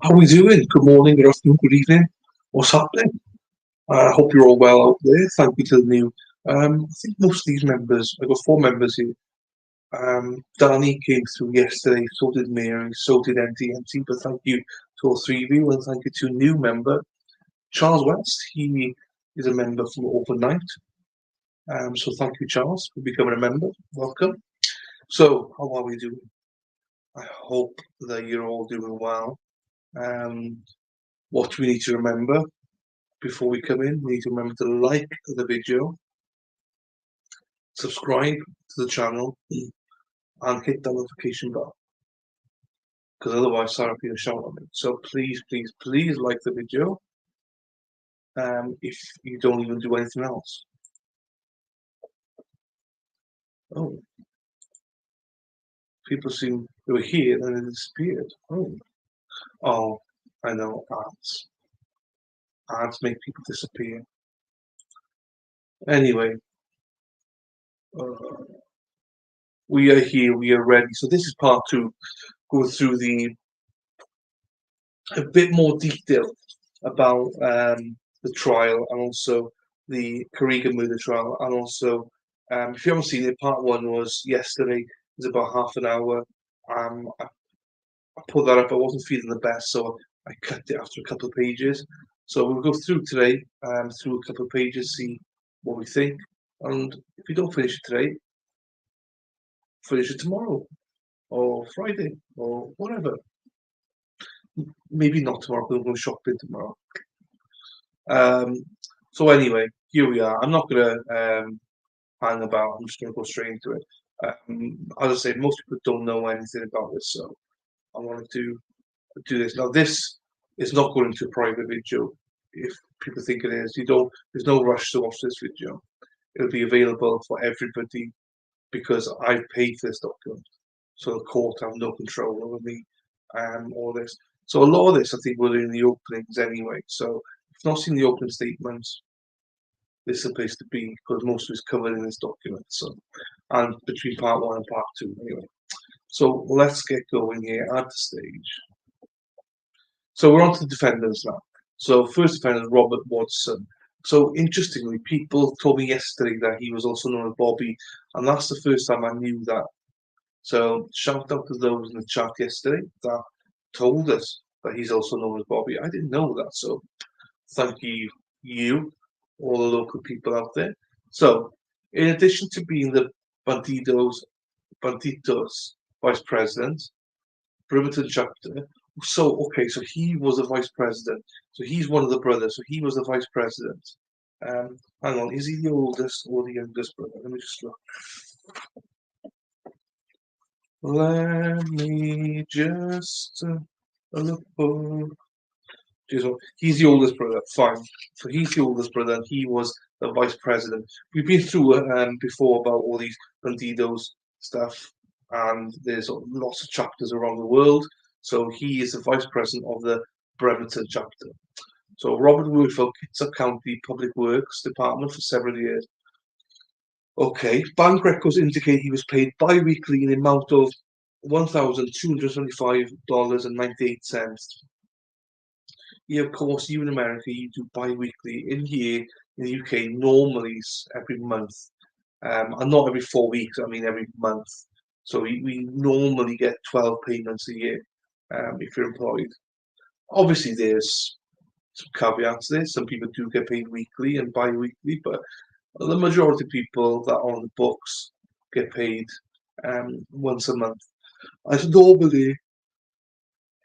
How are we doing? Good morning, good afternoon, good evening. What's happening? I hope you're all well out there. Thank you to the new. I think most of these members, I've got four members here. Danny came through yesterday, so did Mary, so did NTMT, but thank you to all three of you, and thank you to a new member, Charles West. He is a member from overnight. So thank you, Charles, for becoming a member. Welcome. So, how are we doing? I hope that you're all doing well. What we need to remember before we come in, we need to remember to like the video, subscribe to the channel, and hit the notification bell, because otherwise Sarah will shout at me. So please, please, please like the video if you don't even do anything else. Oh, people seem they were here and then they disappeared. Oh, I know, ads. Ads make people disappear. Anyway, uh, we are here, we are ready. So this is part two, go through a bit more detail about the trial and also the Careaga murder trial. And also, if you haven't seen it, part one was yesterday. It was about half an hour. I put that up. I wasn't feeling the best, so I cut it after a couple of pages. So we'll go through today, through a couple of pages, see what we think. And if you don't finish it today, finish it tomorrow or Friday or whatever. Maybe not tomorrow, because we'll go shopping tomorrow. So anyway, here we are. I'm not gonna hang about. I'm just gonna go straight into it. As I say, most people don't know anything about this, so I wanted to do this. Now, this is not going to a private video. If people think it is, you don't. There's no rush to watch this video. It'll be available for everybody because I've paid for this document, so the court have no control over me. All this. So a lot of this, I think, we're in the openings anyway. So if you've not seen the opening statements, this is the place to be because most of it's covered in this document. So, and between part one and part two, anyway. So let's get going here at the stage. So we're on to the defendants now. So first defendant, Robert Watson. So interestingly, people told me yesterday that he was also known as Bobby, and that's the first time I knew that. So shout out to those in the chat yesterday that told us that he's also known as Bobby. I didn't know that, so thank you, all the local people out there. So, in addition to being the Banditos vice president, Bremerton chapter. So, okay, so he was a vice president. So he's one of the brothers. So he was the vice president. Hang on, is he the oldest or the youngest brother? Let me just look. Let me just look. He's the oldest brother. Fine. So he's the oldest brother, and he was the vice president. We've been through before about all these bandidos stuff, and there's lots of chapters around the world. So he is the vice president of the Bremerton chapter. So Robert worked for Kitsap County Public Works Department for several years. Okay, bank records indicate he was paid bi-weekly in the amount of $1,225.98. Yeah, of course, you in America, you do bi-weekly. In here, in the UK, normally it's every month. And not every 4 weeks, I mean every month. So we normally get 12 payments a year if you're employed. Obviously, there's some caveats there. Some people do get paid weekly and bi-weekly, but the majority of people that are on the books get paid once a month. As normally,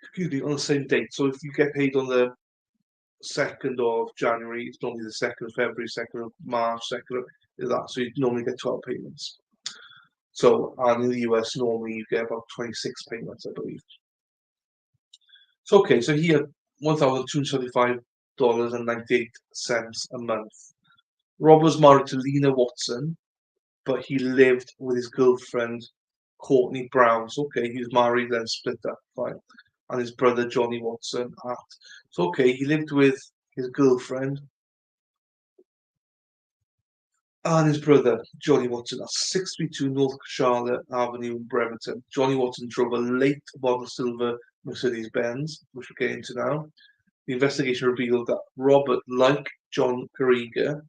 excuse me, on the same date. So if you get paid on the 2nd of January, it's normally the 2nd of February, 2nd of March, 2nd of that. So you normally get 12 payments. So, and in the US, normally you get about 26 payments, I believe. So, okay, so he had $1,275.98 a month. Rob was married to Lena Watson, but he lived with his girlfriend, Courtney Brown. So, okay, he was married, then split up, fine. And his brother, Johnny Watson. So, okay, he lived with his girlfriend and his brother, Johnny Watson, at 632 North Charlotte Avenue in Bremerton. Johnny Watson drove a late model silver Mercedes-Benz, which we're getting to now. The investigation revealed that Robert, like John Careaga,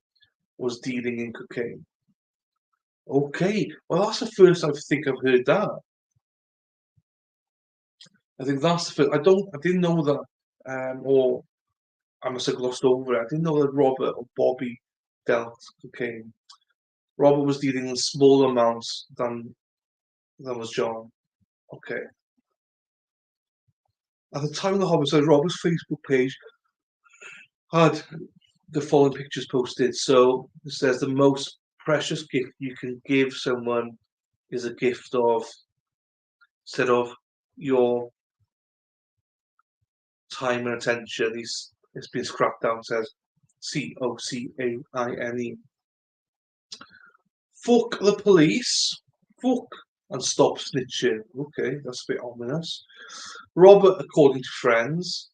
was dealing in cocaine. Okay, well that's the first I think I've heard that. I think that's the first. I didn't know that, or I must have glossed over it. I didn't know that Robert or Bobby dealt cocaine. Robert was dealing in smaller amounts than was John. Okay. At the time of the homicide, Robert's Facebook page had the following pictures posted. So it says the most precious gift you can give someone is a gift of, instead of your time and attention. It's been scrapped down. It says COCAINE. Fuck the police. Fuck and stop snitching. Okay, that's a bit ominous. Robert, according to friends,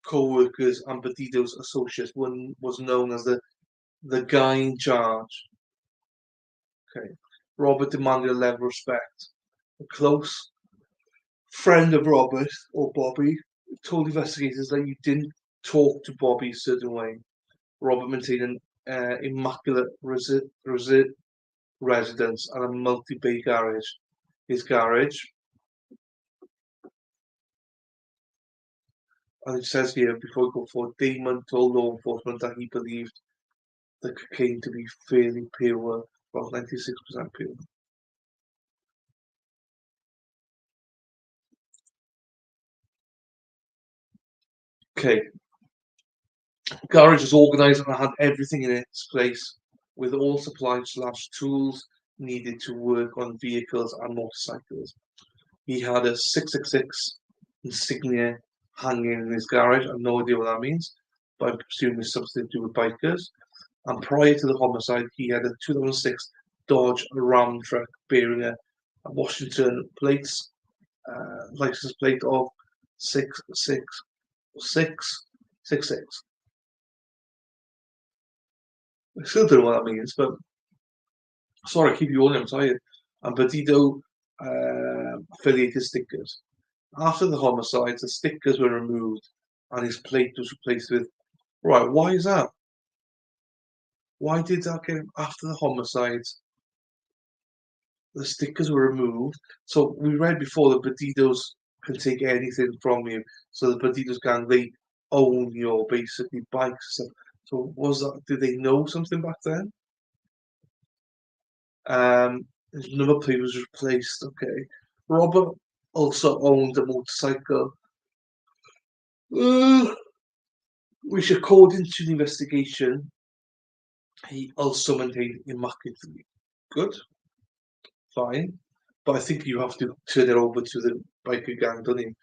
co-workers, and Bandido's associates, was known as the guy in charge. Okay. Robert demanded a level of respect. A close friend of Robert, or Bobby, told investigators that you didn't talk to Bobby a certain way. Robert maintained an immaculate residence and a multi-bay garage. His garage, and it says here, before we go forward, Damon told law enforcement that he believed the cocaine to be fairly pure, about 96% pure. Okay. Garage was organised and had everything in its place, with all supplies/tools needed to work on vehicles and motorcycles. He had a 666 insignia hanging in his garage. I have no idea what that means, but I presume it's something to do with bikers. And prior to the homicide, he had a 2006 Dodge Ram truck bearing a Washington license plate of 66666. I still don't know what that means, but sorry, I keep you on, I'm tired. And Bandido affiliated stickers. After the homicides, the stickers were removed and his plate was replaced with. Right, why is that? Why did that get after the homicides? The stickers were removed. So we read before that Bandidos can take anything from you. So the Bandidos gang, they own your basically bikes and stuff. So was that? Did they know something back then? His number plate was replaced. Okay. Robert also owned a motorcycle, which, according to the investigation, he also maintained immaculately. Good, fine. But I think you have to turn it over to the biker gang, don't you?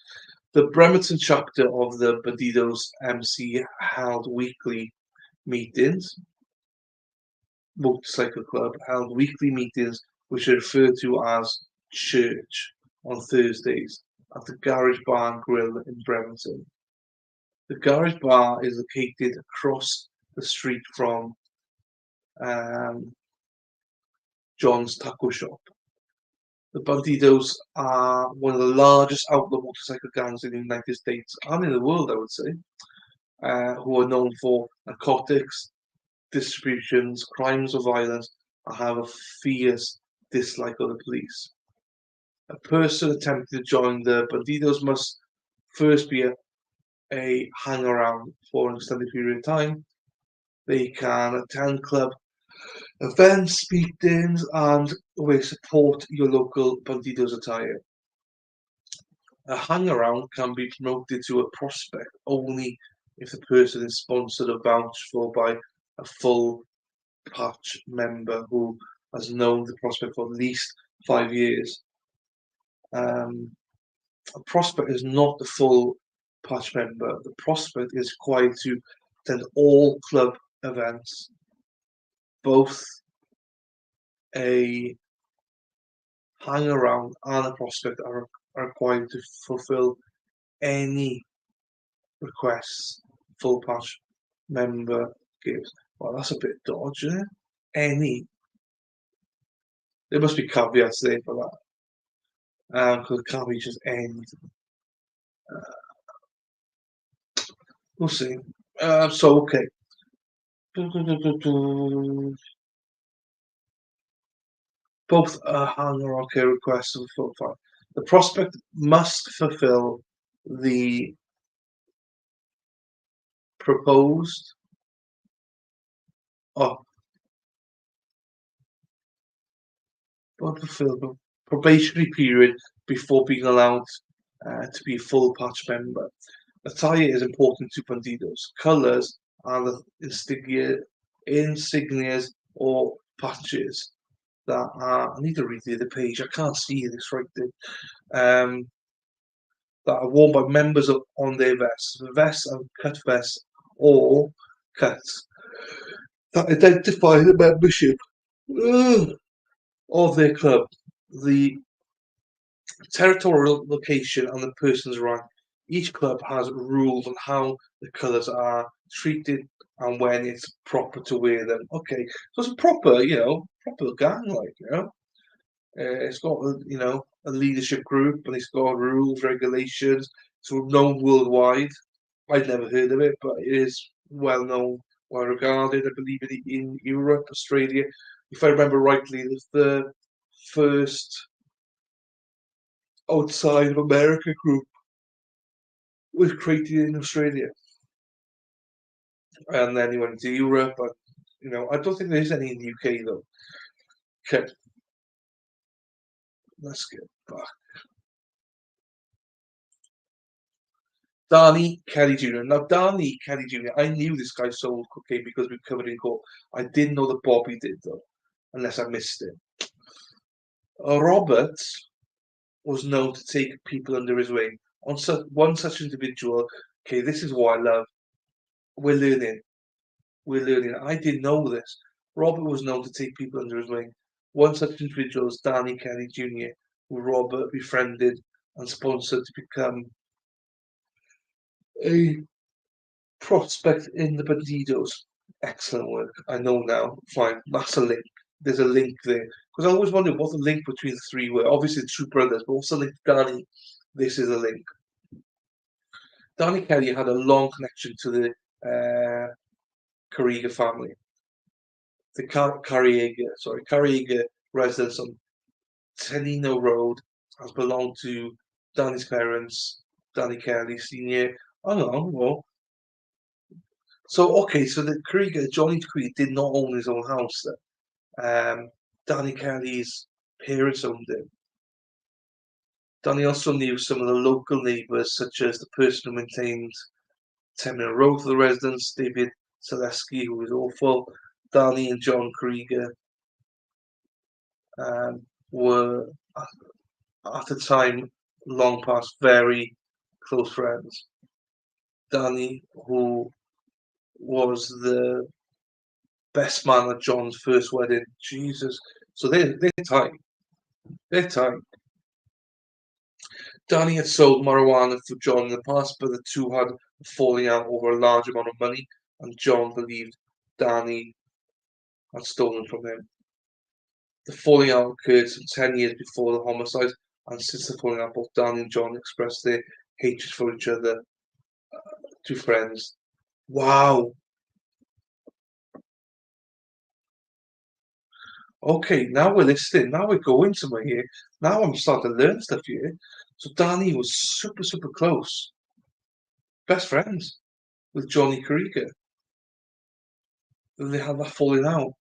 The Bremerton chapter of the Bandidos MC held weekly meetings. Motorcycle club held weekly meetings, which are referred to as church, on Thursdays at the Garage Bar and Grill in Bremerton. The Garage Bar is located across the street from John's Taco Shop. The Bandidos are one of the largest outlaw motorcycle gangs in the United States and in the world, I would say, who are known for narcotics, distributions, crimes of violence, and have a fierce dislike of the police. A person attempting to join the Bandidos must first be a hang-around for an extended period of time. They can attend club events, meetings, and we support your local Bandidos attire. A hang-around can be promoted to a prospect only if the person is sponsored or vouched for by a full patch member who has known the prospect for at least 5 years. A prospect is not the full patch member. The prospect is required to attend all club events. Both a hang around and a prospect are required to fulfill any requests full patch member gives. Well, that's a bit dodgy, isn't it? Any. There must be caveats there for that. Because it can't be just anything. We'll see. So okay. Both hierarchy requests of fulfill. The prospect must fulfill the proposed or fulfill the probationary period before being allowed to be a full patch member. Attire is important to bandidos. Colours are the insignias or patches that are. I need to read the other page. I can't see this right there. That are worn by members on their vests. The vests are cut vests or cuts that identify the membership of their club, the territorial location, and the person's rank. Each club has rules on how the colours are treated and when it's proper to wear them. Okay, so it's a proper, proper gang, it's got, a leadership group and it's got rules, regulations. It's known worldwide. I'd never heard of it, but it is well known, well regarded. I believe in Europe, Australia. If I remember rightly, it's the first outside of America group was created in Australia, and then he went to Europe. But I don't think there's any in the UK though. Okay, let's get back. Danny Kelly Jr. Now, Danny Kelly Jr., I knew this guy sold cocaine because we covered in court. I didn't know that Bobby did, though, unless I missed it. Robert was known to take people under his wing. One such individual, okay, this is what I love. We're learning. I didn't know this. Robert was known to take people under his wing. One such individual is Danny Kelly Jr., who Robert befriended and sponsored to become a prospect in the Bandidos. Excellent work. I know now. Fine. That's a link. There's a link there. Because I always wondered what the link between the three were. Obviously, two brothers, but what's the link to Danny? This is a link. Danny Kelly had a long connection to the Careaga family. The Careaga residence on Tenino Road has belonged to Danny's parents, Danny Kelly Sr. Hang on, well, so okay, so the Careaga, Johnny Careaga did not own his own house then. Danny Kelly's parents owned it. Danny also knew some of the local neighbours, such as the person who maintained 10-minute road for the residents, David Zaleski, who was awful. Danny and John Careaga were, at the time, long past very close friends. Danny, who was the best man at John's first wedding. Jesus. So they're tight. They're tight. Danny had sold marijuana for John in the past, but the two had a falling out over a large amount of money, and John believed Danny had stolen from him. The falling out occurred some 10 years before the homicide, and since the falling out, both Danny and John expressed their hatred for each other to friends. Wow. Okay, now we're listening. Now we're going somewhere here. Now I'm starting to learn stuff here. So Danny was super, super close. Best friends with Johnny Careaga. And they had that falling out.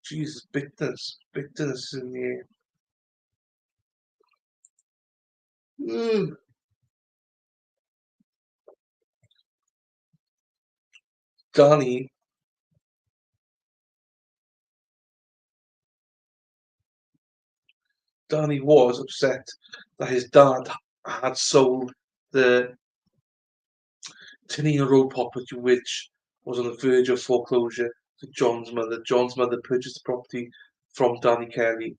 Jesus, bitterness in the air. Danny was upset that his dad had sold the Tenino Road property, which was on the verge of foreclosure, to John's mother. John's mother purchased the property from Danny Kelly.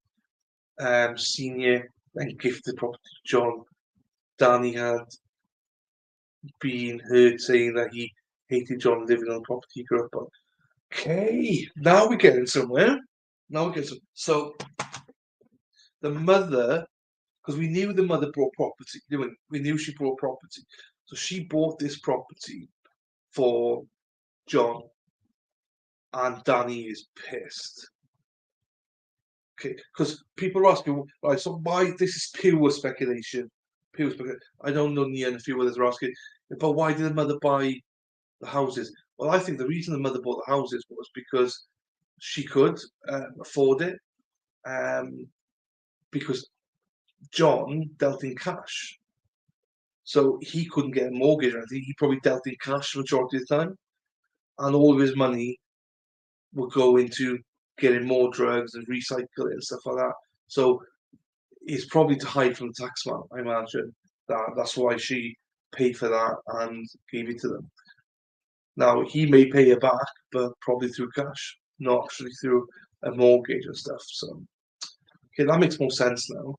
Senior then gifted the property to John. Danny had been heard saying that he hated John living on the property he grew up on. Okay, now we're getting somewhere. So the mother because we knew the mother brought property. We knew she brought property, so she bought this property for John, and Danny is pissed. Okay, because people are asking, right? So why? This is pure speculation. Pure speculation. I don't know. Nia and a few others are asking, but why did the mother buy the houses? Well, I think the reason the mother bought the houses was because she could afford it, because John dealt in cash. So he couldn't get a mortgage or anything. He probably dealt in cash the majority of the time. And all of his money would go into getting more drugs and recycle it and stuff like that. So it's probably to hide from the taxman, I imagine. That's why she paid for that and gave it to them. Now he may pay her back, but probably through cash, not actually through a mortgage and stuff. So okay, that makes more sense now.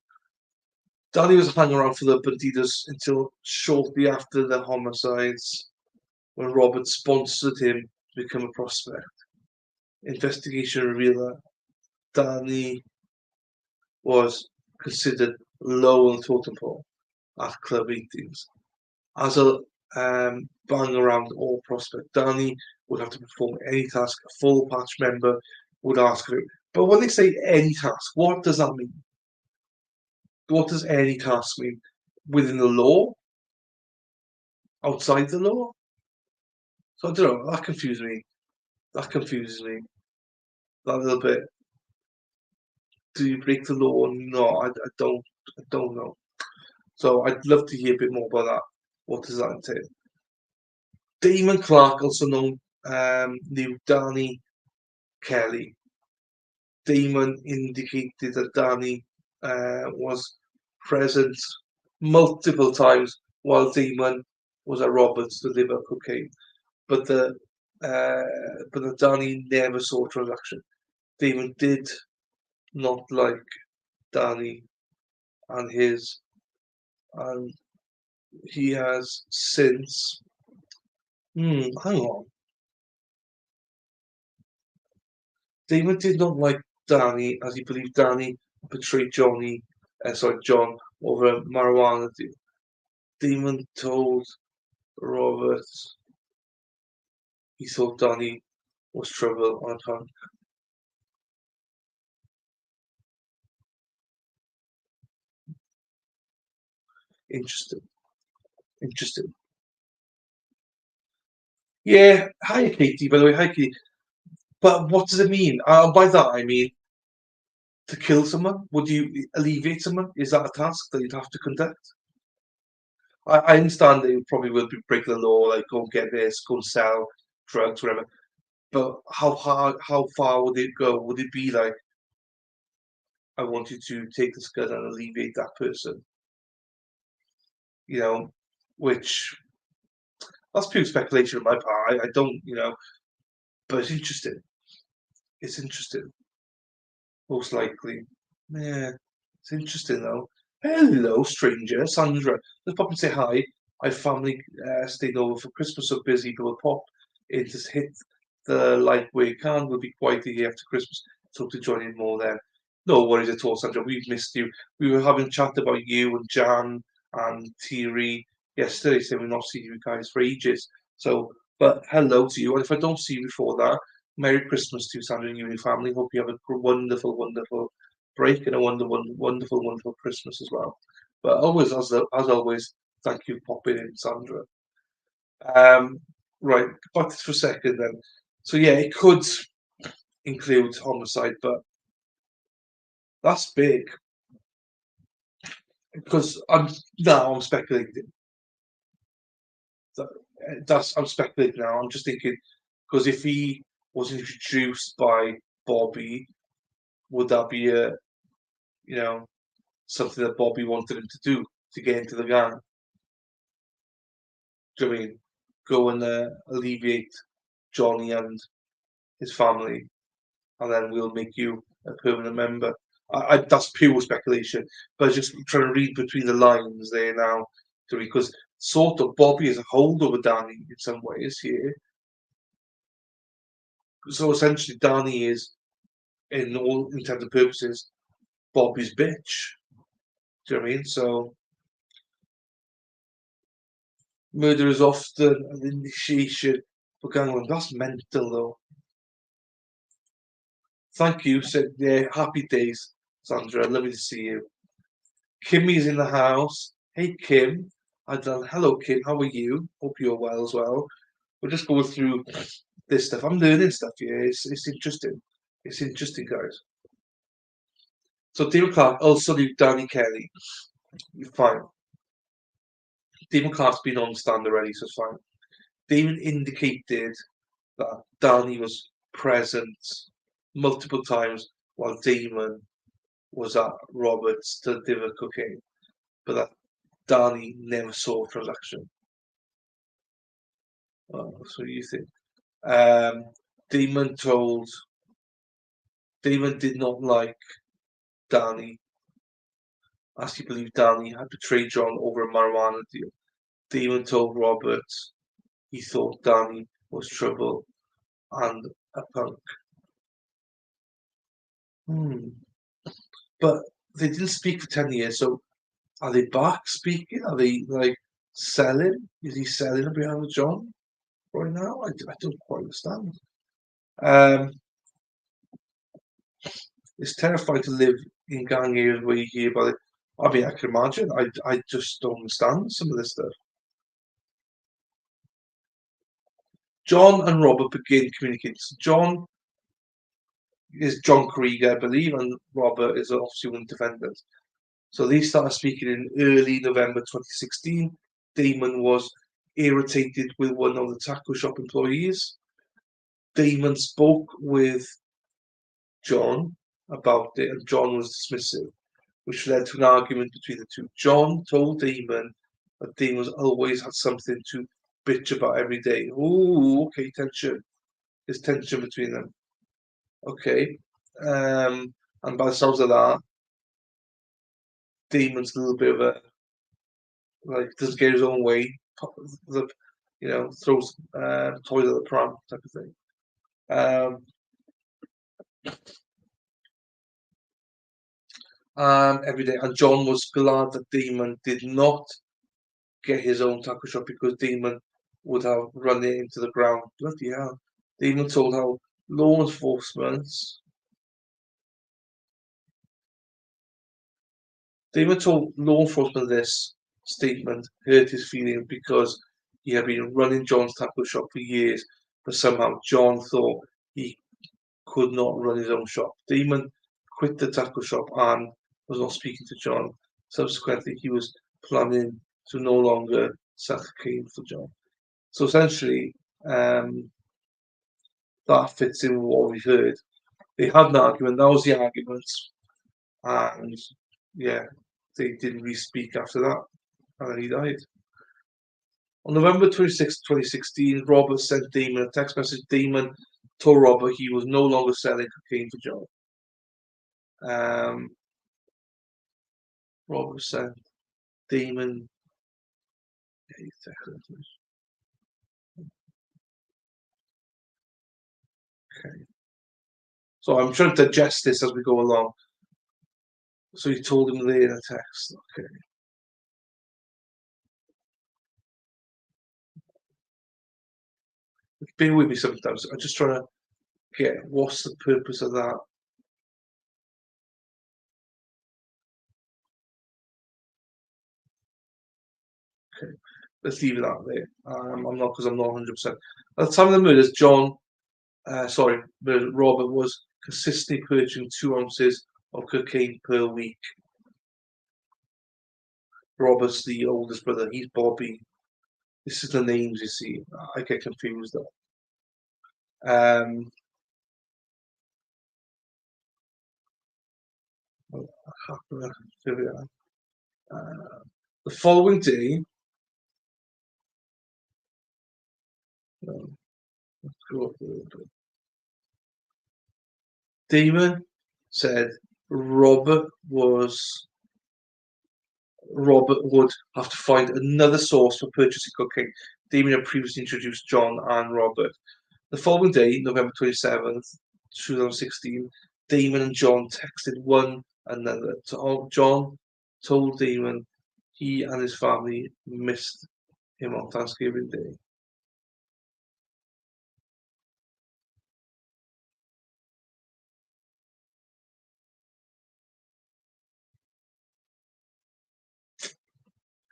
Danny was hanging around for the bandidos until shortly after the homicides, when Robert sponsored him to become a prospect. Investigation revealed that Danny was considered low on the totem pole at club meetings. As a bang around all prospect, Danny would have to perform any task a full patch member would ask of him. But when they say any task, what does that mean? What does any task mean? Within the law? Outside the law? So I don't know. That confuses me. That confuses me. That little bit. Do you break the law or not? I don't. I don't know. So I'd love to hear a bit more about that. What does that entail? Damon Clark, also known knew Danny Kelly. Damon indicated that Danny was present multiple times while Damon was at Roberts to deliver cocaine, but the Danny never saw a transaction. Damon did not like Danny and and he has since. Hang on. Damon did not like Danny as he believed Danny betrayed John over a marijuana deal. Damon told Robert he thought Danny was trouble on a punk. Interesting. Interesting. Yeah. Hi, Katie. By the way, hi, Katie. But what does it mean? By that, I mean to kill someone. Would you alleviate someone? Is that a task that you'd have to conduct? I understand that you probably will be breaking the law, like go and get this, go and sell drugs, whatever. But how far would it go? Would it be like, I want you to take this gun and alleviate that person? You know, which that's pure speculation on my part. I don't, but it's interesting. It's interesting. Most likely. Yeah, it's interesting though. Hello, stranger. Sandra. Let's pop and say hi. I family stayed over for Christmas, so busy, but we'll pop in to hit the like where you can. We'll be quiet here after Christmas. So to join in more then. No worries at all, Sandra. We've missed you. We were having a chat about you and Jan and Thierry yesterday, saying we've not seen you guys for ages. So, but hello to you. And if I don't see you before that, Merry Christmas to you, Sandra, and you and your family. Hope you have a wonderful, wonderful break and a wonderful, wonderful Christmas as well. But always, as always, thank you for popping in, Sandra. Um, right, back to this for a second then. So yeah, it could include homicide, but that's big because I'm speculating. I'm speculating now. I'm just thinking because if he was introduced by Bobby, would that be you know something that Bobby wanted him to do to get into the gang? Do you know what I mean? Go and alleviate Johnny and his family, and then we'll make you a permanent member. That's pure speculation, but just trying to read between the lines there now, because sort of Bobby is a holdover Danny in some ways here. So essentially, Danny is, in all intents and purposes, Bobby's bitch. Do you know what I mean? So murder is often an initiation for gangland. That's mental, though. Thank you. Said, yeah, happy days, Sandra. Lovely to see you. Kimmy's in the house. Hey, Kim. I done. Hello, Kim. How are you? Hope you're well as well. We're just going through this stuff. I'm learning stuff here. It's interesting. It's interesting, guys. So David Clark also knew Danny Kelly. Fine. David Clark's been on the stand already, so it's fine. David indicated that Danny was present multiple times while Damon was at Roberts to deliver cocaine, but that Danny never saw a transaction. So you think? Um, Damon did not like Danny, as he believed Danny had betrayed John over a marijuana deal. Damon told Roberts he thought Danny was trouble and a punk. But they didn't speak for 10 years, so are they back speaking? Are they like selling? Is he selling on behalf of John right now? I don't quite understand. Um, it's terrifying to live in gang areas where you hear about it. I mean, I can imagine. I just don't understand some of this stuff. John and Robert begin communicating. So John is John Careaga, I believe, and Robert is obviously one of the defendants. So they started speaking in early November 2016. Damon was irritated with one of the tackle shop employees. Damon spoke with John about it, and John was dismissive, which led to an argument between the two. John told Damon that Damon's always had something to bitch about every day. Ooh, okay, tension. There's tension between them. Okay. And by the sounds of that, Damon's a little bit of a like doesn't get his own way, the throws toys at the pram type of thing. Every day, and John was glad that Damon did not get his own tackle shop because Damon would have run it into the ground. Bloody hell! Damon told how law enforcement. Damon told law enforcement this statement hurt his feelings because he had been running John's tackle shop for years, but somehow John thought he could not run his own shop. Damon quit the tackle shop and was not speaking to John. Subsequently, he was planning to no longer sell cocaine for John. So essentially, that fits in with what we heard. They had an argument. That was the argument, and yeah, they didn't really speak after that, and then he died. On November 26, 2016, Robert sent Damon a text message. Damon told Robert he was no longer selling cocaine for John. Robert sent Damon a text message. Okay. So I'm trying to digest this as we go along. So he told him there in a text. Okay. Bear with me sometimes. I'm just trying to get what's the purpose of that. Okay. Let's leave it out there. I'm not 100%. At the time of the murders, Robert was consistently purchasing 2 ounces of cocaine per week. Robert's the oldest brother. He's Bobby. This is the names you see. I get confused though. The following day, Damon said Robert would have to find another source for purchasing cocaine. Damon had previously introduced John and Robert. The following day, November 27th, 2016, Damon and John texted one another. John told Damon he and his family missed him on Thanksgiving Day.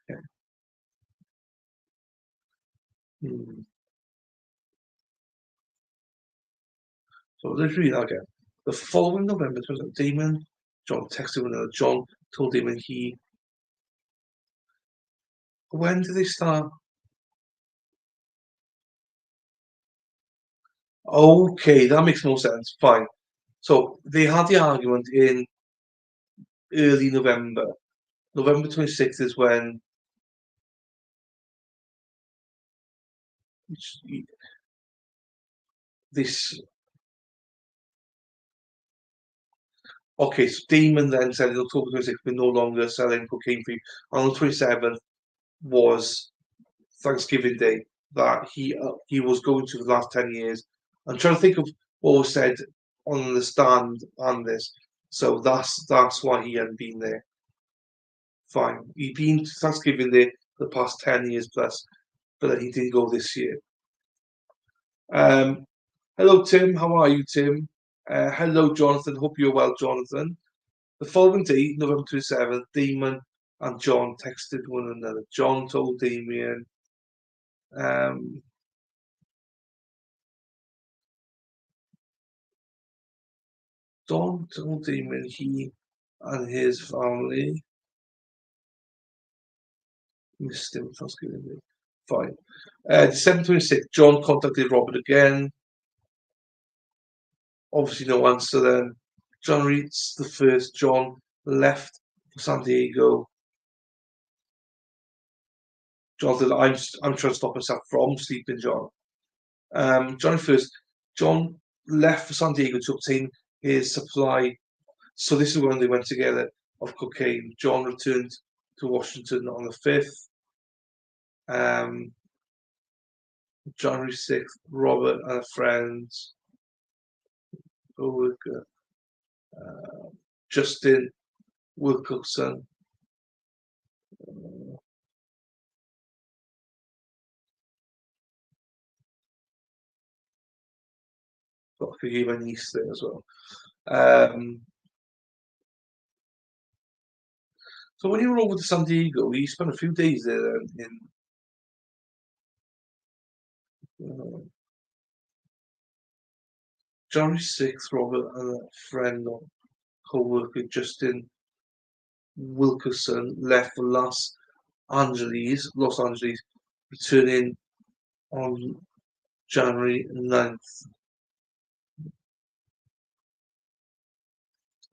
Yeah. Hmm. So let's read that again. The following November, Damon, John texted one another. John told Damon he. When did they start? Okay, that makes more sense. Fine. So they had the argument in early November. November 26th is when this. Okay, so Damon then said in October 26th, we're no longer selling cocaine for you. On the 27th was Thanksgiving Day that he was going to the last 10 years. I'm trying to think of what was said on the stand on this. So that's why he hadn't been there. Fine. He'd been to Thanksgiving Day the past 10 years plus, but then he didn't go this year. Um, hello, Tim. How are you, Tim? Hello, Jonathan. Hope you're well, Jonathan. The following day, November 27th, Damon and John texted one another. John told Damien, um, John told Damon he and his family missed him Thanksgiving Day. Fine. December 26th, John contacted Robert again. Obviously, no answer then. January the 1st, John left for San Diego. John said, I'm trying to stop myself from sleeping, John. January 1st, John left for San Diego to obtain his supply. So this is when they went together of cocaine. John returned to Washington on the 5th. January 6th, Robert and a friend, Justin Wilkerson. Got to forgive my niece there as well. So when you were over to San Diego, you spent a few days there in January 6th, Robert and a friend or co-worker, Justin Wilkerson, left for Los Angeles, returning on January 9th.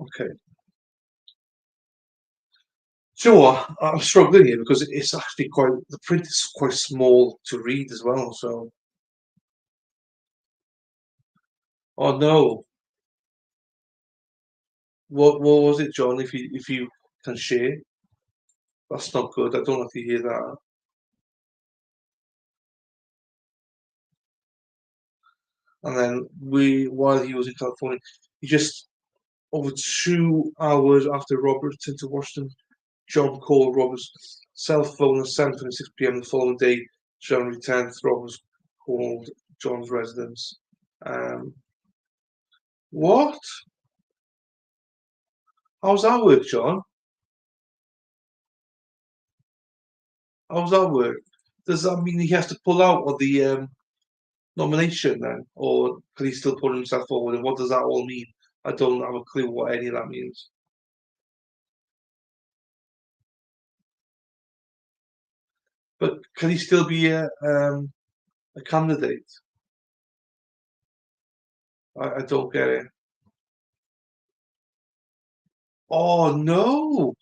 Okay. So I'm struggling here because it's actually the print is quite small to read as well. So, oh no, what was it, John? If you can share, that's not good. I don't like to hear that. And then while he was in California, he just over 2 hours after Robert returned to Washington, John called Robert's cell phone at 7:26 p.m. the following day, January 10th. Robert called John's residence. What? How's that work, John? How's that work? Does that mean he has to pull out of the nomination then, or can he still put himself forward? And what does that all mean? I don't have a clue what any of that means. But can he still be a candidate? I don't get it. Oh no,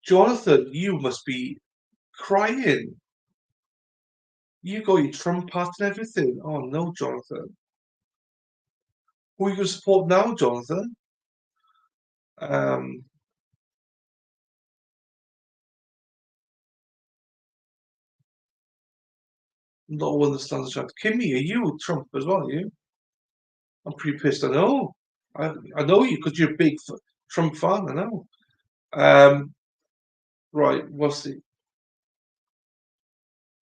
Jonathan, you must be crying. You got your Trump hat and everything. Oh no, Jonathan. Who are you going to support now, Jonathan? Um, Not one that stands a chance. Kimmy, are you Trump as well? Are you? I'm pretty pissed. I know. I know you because you're a big Trump fan. I know. Right, what's the...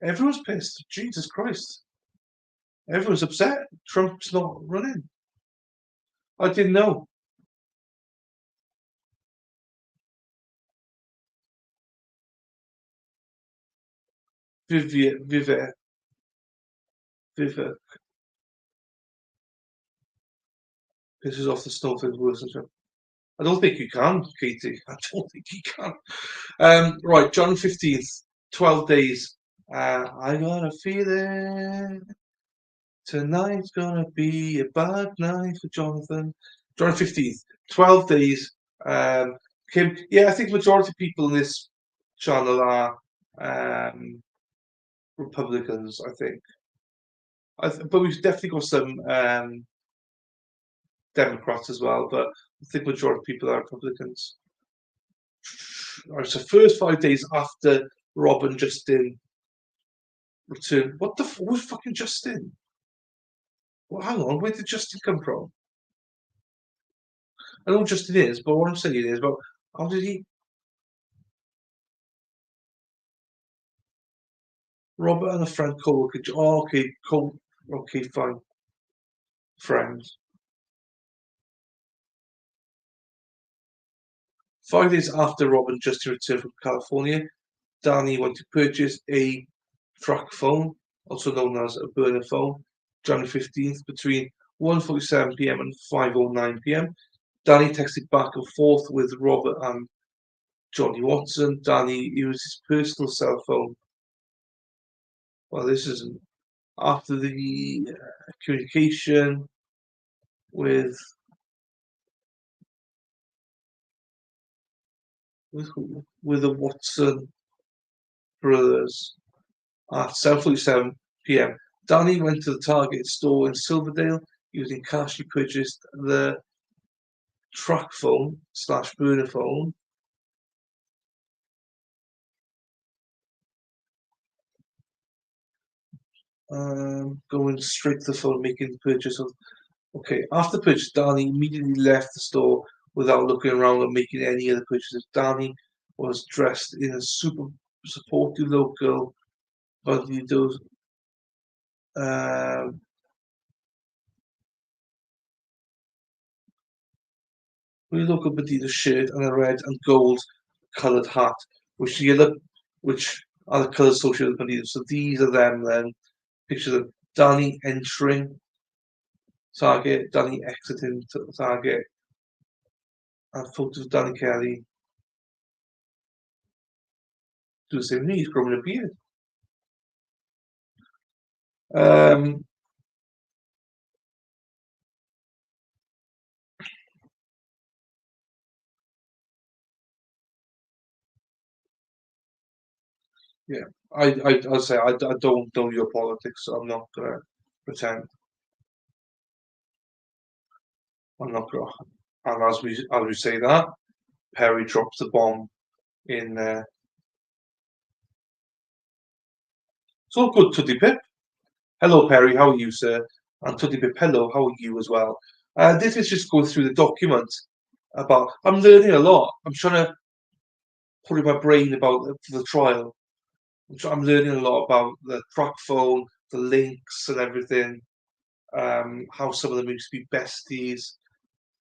Everyone's pissed. Jesus Christ. Everyone's upset. Trump's not running. I didn't know. Vivek. Pisses off the snowflake worse than Trump. I don't think you can, Katie. I don't think you can. Right, John 15th, 12 days. I got a feeling tonight's gonna be a bad night for Johnathon. John 15th, 12 days. Kim, yeah, I think majority of people in this channel are Republicans, I think. But we've definitely got some Democrats as well, but I think majority of people are Republicans. All right, so first 5 days after Rob and Justin returned. What the who's fucking Justin? Well, hang on, where did Justin come from? I know who Justin is, but what I'm saying is, but how did he? Robert and a friend co-worker. Oh, okay, okay, fine, friends. 5 days after Rob and Justin returned from California, Danny went to purchase a track phone, also known as a burner phone, January 15th, between 1:47 p.m. and 5:09 p.m. Danny texted back and forth with Robert and Johnny Watson. Danny used his personal cell phone. Well, this isn't after the communication with with the Watson brothers at 7:47 p.m. Danny went to the Target store in Silverdale using cash. He purchased the track phone slash burner phone. Going straight to the phone, making the purchase of. Okay, after purchase, Danny immediately left the store without looking around or making any other purchases. Danny was dressed in a super supportive local, but he does. Um, We look up Adidas shirt and a red and gold coloured hat, which are the colours associated with Adidas. So these are them then. Picture them. Danny entering Target, Danny exiting Target, and photos of Danny Kelly. Do the same thing, he's growing a beard. Um, yeah, I'd say I don't know your politics, so I'm not gonna pretend. I'm not gonna. And as we say that, Perry drops the bomb in. It's all good, Tuddy Pip. Hello, Perry. How are you, sir? And Tuddy Pip. Hello. How are you as well? This is just going through the document about. I'm learning a lot. I'm trying to put in my brain about the trial. I'm learning a lot about the track phone, the links, and everything. How some of them used to be besties.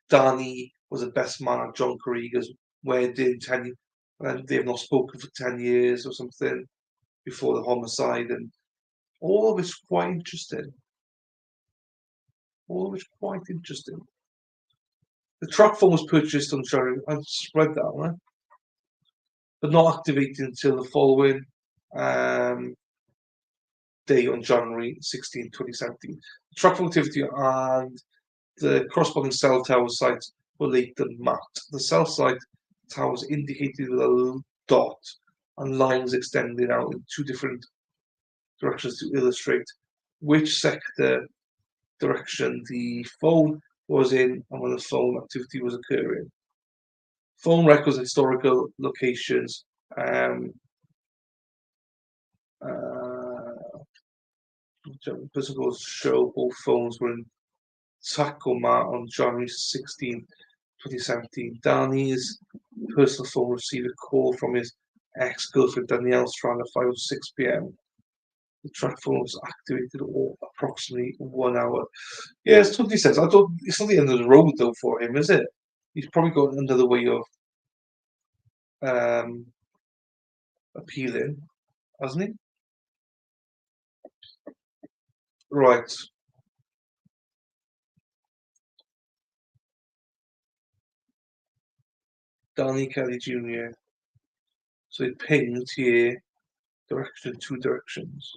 Danny was the best man at John Careaga's wedding, and they've not spoken for 10 years or something before the homicide, and all of it's quite interesting. All of it's quite interesting. The track phone was purchased on January, I just read that, right? But not activated until the following um, day on January 16, 2017. The track phone activity and the corresponding cell tower sites were later mapped. The cell site towers indicated with a dot and lines extending out in two different directions to illustrate which sector direction the phone was in and when the phone activity was occurring. Phone records, historical locations, uh, physicals show both phones were in Tacoma on January 16, 2017. Danny's personal phone received a call from his ex-girlfriend Danielle Strand at 5:06 p.m. The track phone was activated approximately 1 hour. Yeah, it's totally sense. I don't. It's not the end of the road though for him, is it? He's probably got another way of um, appealing, hasn't he? Right, Danny Kelly Jr. So it pinged here, direction, two directions.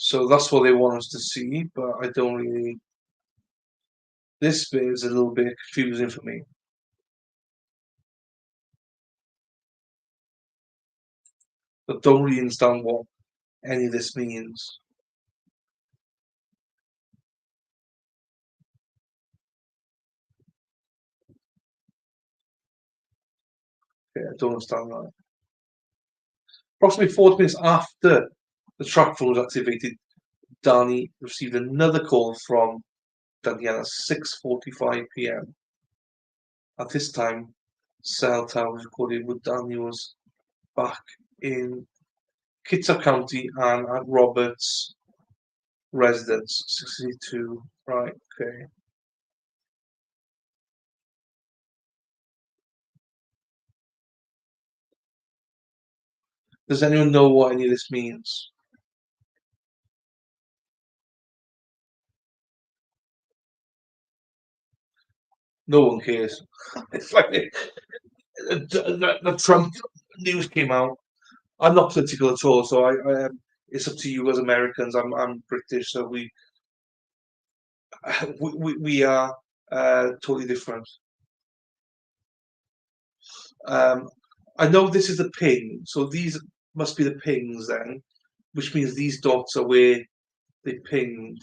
So that's what they want us to see, but I don't really. This bit is a little bit confusing for me. But don't really understand what any of this means. Yeah, I don't understand that. Approximately 40 minutes after the track phone was activated, Danny received another call from Danielle at 6:45 p.m. At this time, cell towers recorded with Danny was back in Kitsap County and at Roberts' residence, 62. Right, okay. Does anyone know what any of this means? No one cares. It's like the Trump news came out. I'm not political at all, so it's up to you as Americans. I'm British, so we are totally different. Um, I know this is the ping, so these must be the pings then, which means these dots are where they pinged.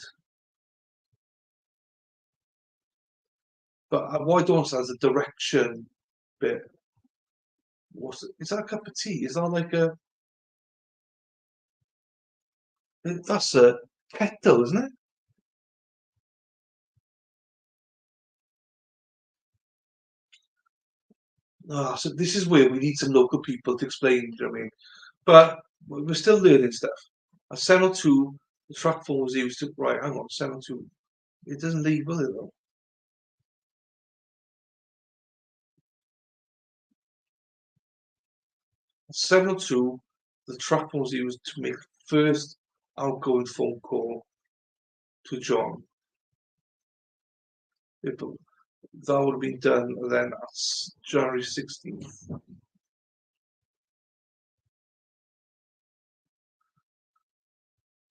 But what I don't understand is the direction bit. Is that a cup of tea? Is that like a? That's a kettle, isn't it? Ah, so this is where we need some local people to explain. You know what I mean? But we're still learning stuff. A 702, the track phone was used to. Right, hang on, 702. It doesn't leave, will it though? 702, the track phone was used to make first outgoing phone call to John. That would have been done then at January 16th.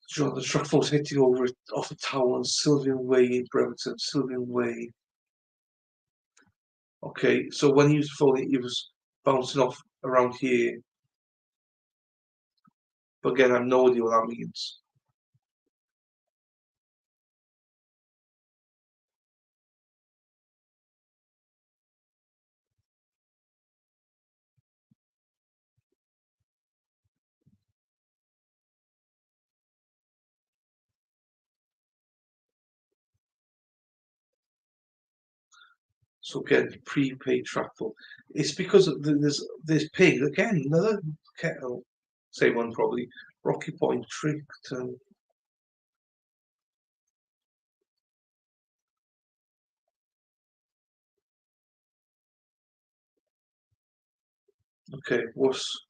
John, the truck was hitting over off a tower on Sylvian Way in Bremerton. Sylvian Way. Okay, so when he was falling, he was bouncing off around here. But again, I have no idea what that means. So again, prepaid trackful. It's because there's pig again, another kettle, same one probably. Rocky Point tricked. Okay, what's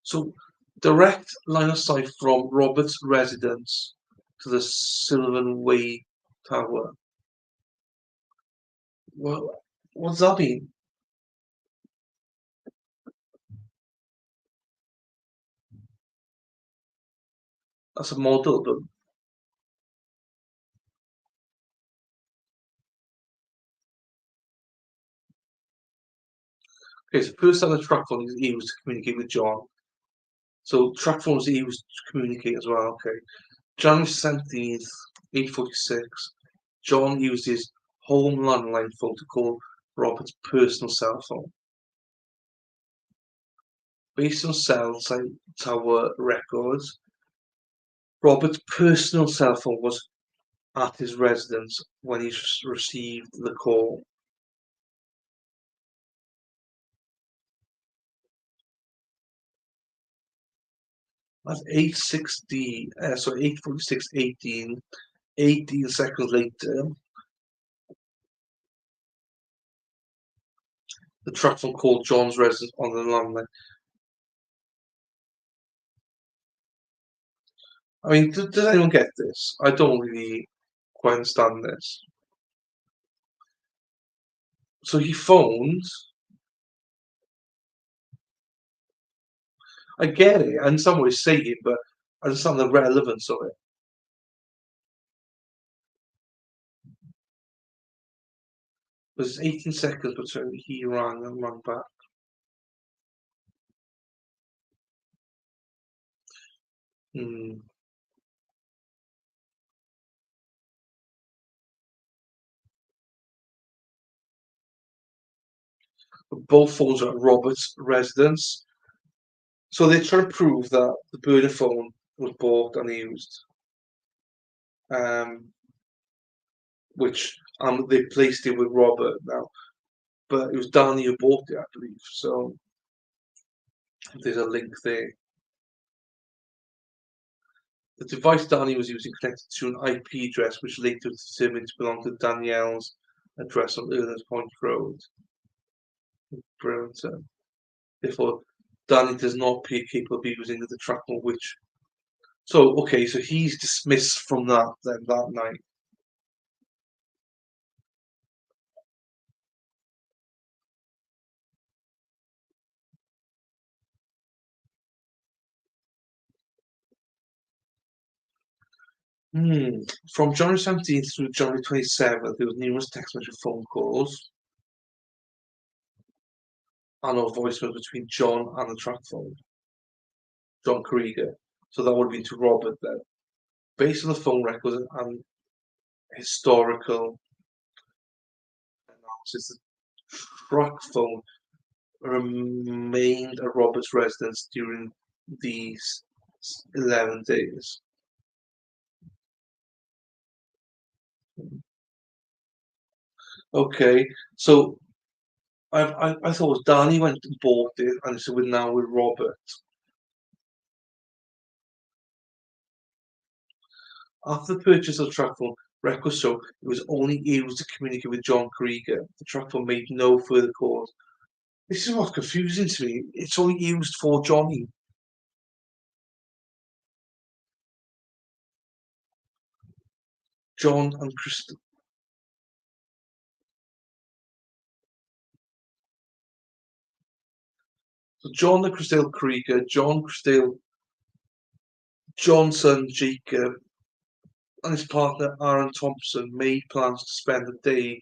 so direct line of sight from Robert's residence to the Sylvan Way Tower. Well, what does that mean? That's a model, but okay, so first time the track phone he was to communicate with John. So track phones he was to communicate as well, okay. January 17th, 8:46. John used his home landline phone to call Robert's personal cell phone. Based on tower records, Robert's personal cell phone was at his residence when he received the call. At 8:46, 18 seconds later, the truck phone called John's residence on the landline. I mean, does anyone get this? I don't really quite understand this. So he phoned. I get it. I understand what he's saying, but I understand the relevance of it. It was 18 seconds between he rang and rang back. Both phones are at Robert's residence. So they're trying to prove that the burner phone was bought and used. Which they placed it with Robert now. But it was Danny who bought it, I believe. So there's a link there. The device Danny was using connected to an IP address, which later was determined to belong to Danielle's address on Ernest Point Road, Brereton. Therefore, Danny does not appear capable of using the tracker, which. So, okay, so he's dismissed from that then that night. From January 17th through January 27th, there was numerous text message phone calls and or voicemails between John and the track phone, John Careaga. So that would have been to Robert then. Based on the phone records and historical analysis, the track phone remained at Robert's residence during these 11 days. Okay, so I thought it was Danny went and bought it, and so we're now with Robert. After the purchase of the track phone, records show it was only used to communicate with John Careaga. The track phone made no further calls. This is what's confusing to me. It's only used for Johnny. John and Christale. So John and Christale Careaga, John Christale, Johnson Jacob, and his partner Aaron Thompson made plans to spend the day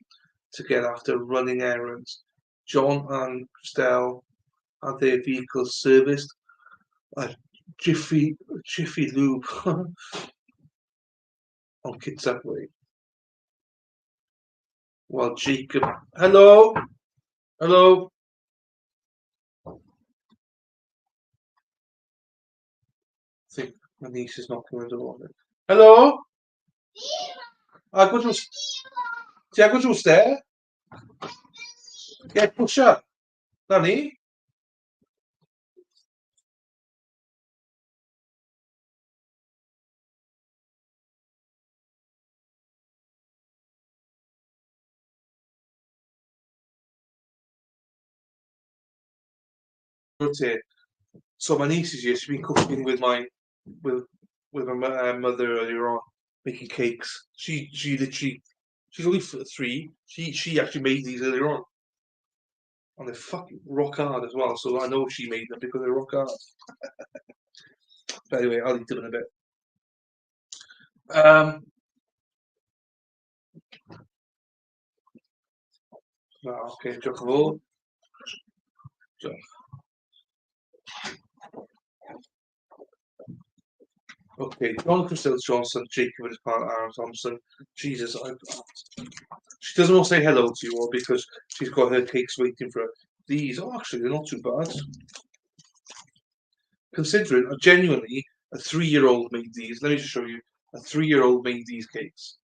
together after running errands. John and Christale had their vehicles serviced at Jiffy Lube on Kitsap Way. While Jacob, hello, hello. I think my niece is knocking on the door. Hello. Agor drws. Ti agor drws de? Ie, pwysio. Na ni. So my niece is here. She's been cooking with my with my mother earlier on, making cakes. She literally she's only 3. She actually made these earlier on, and they're fucking rock hard as well. So I know she made them because they're rock hard. But anyway, I'll eat them in a bit. Okay, diolch yn fawr. Okay, John Christale Johnson, Jacob and his partner Aaron Thompson. Jesus, she doesn't want to say hello to you all because she's got her cakes waiting for her. These, actually, they're not too bad. Considering, genuinely, a 3-year-old made these. Let me just show you. A 3-year-old made these cakes.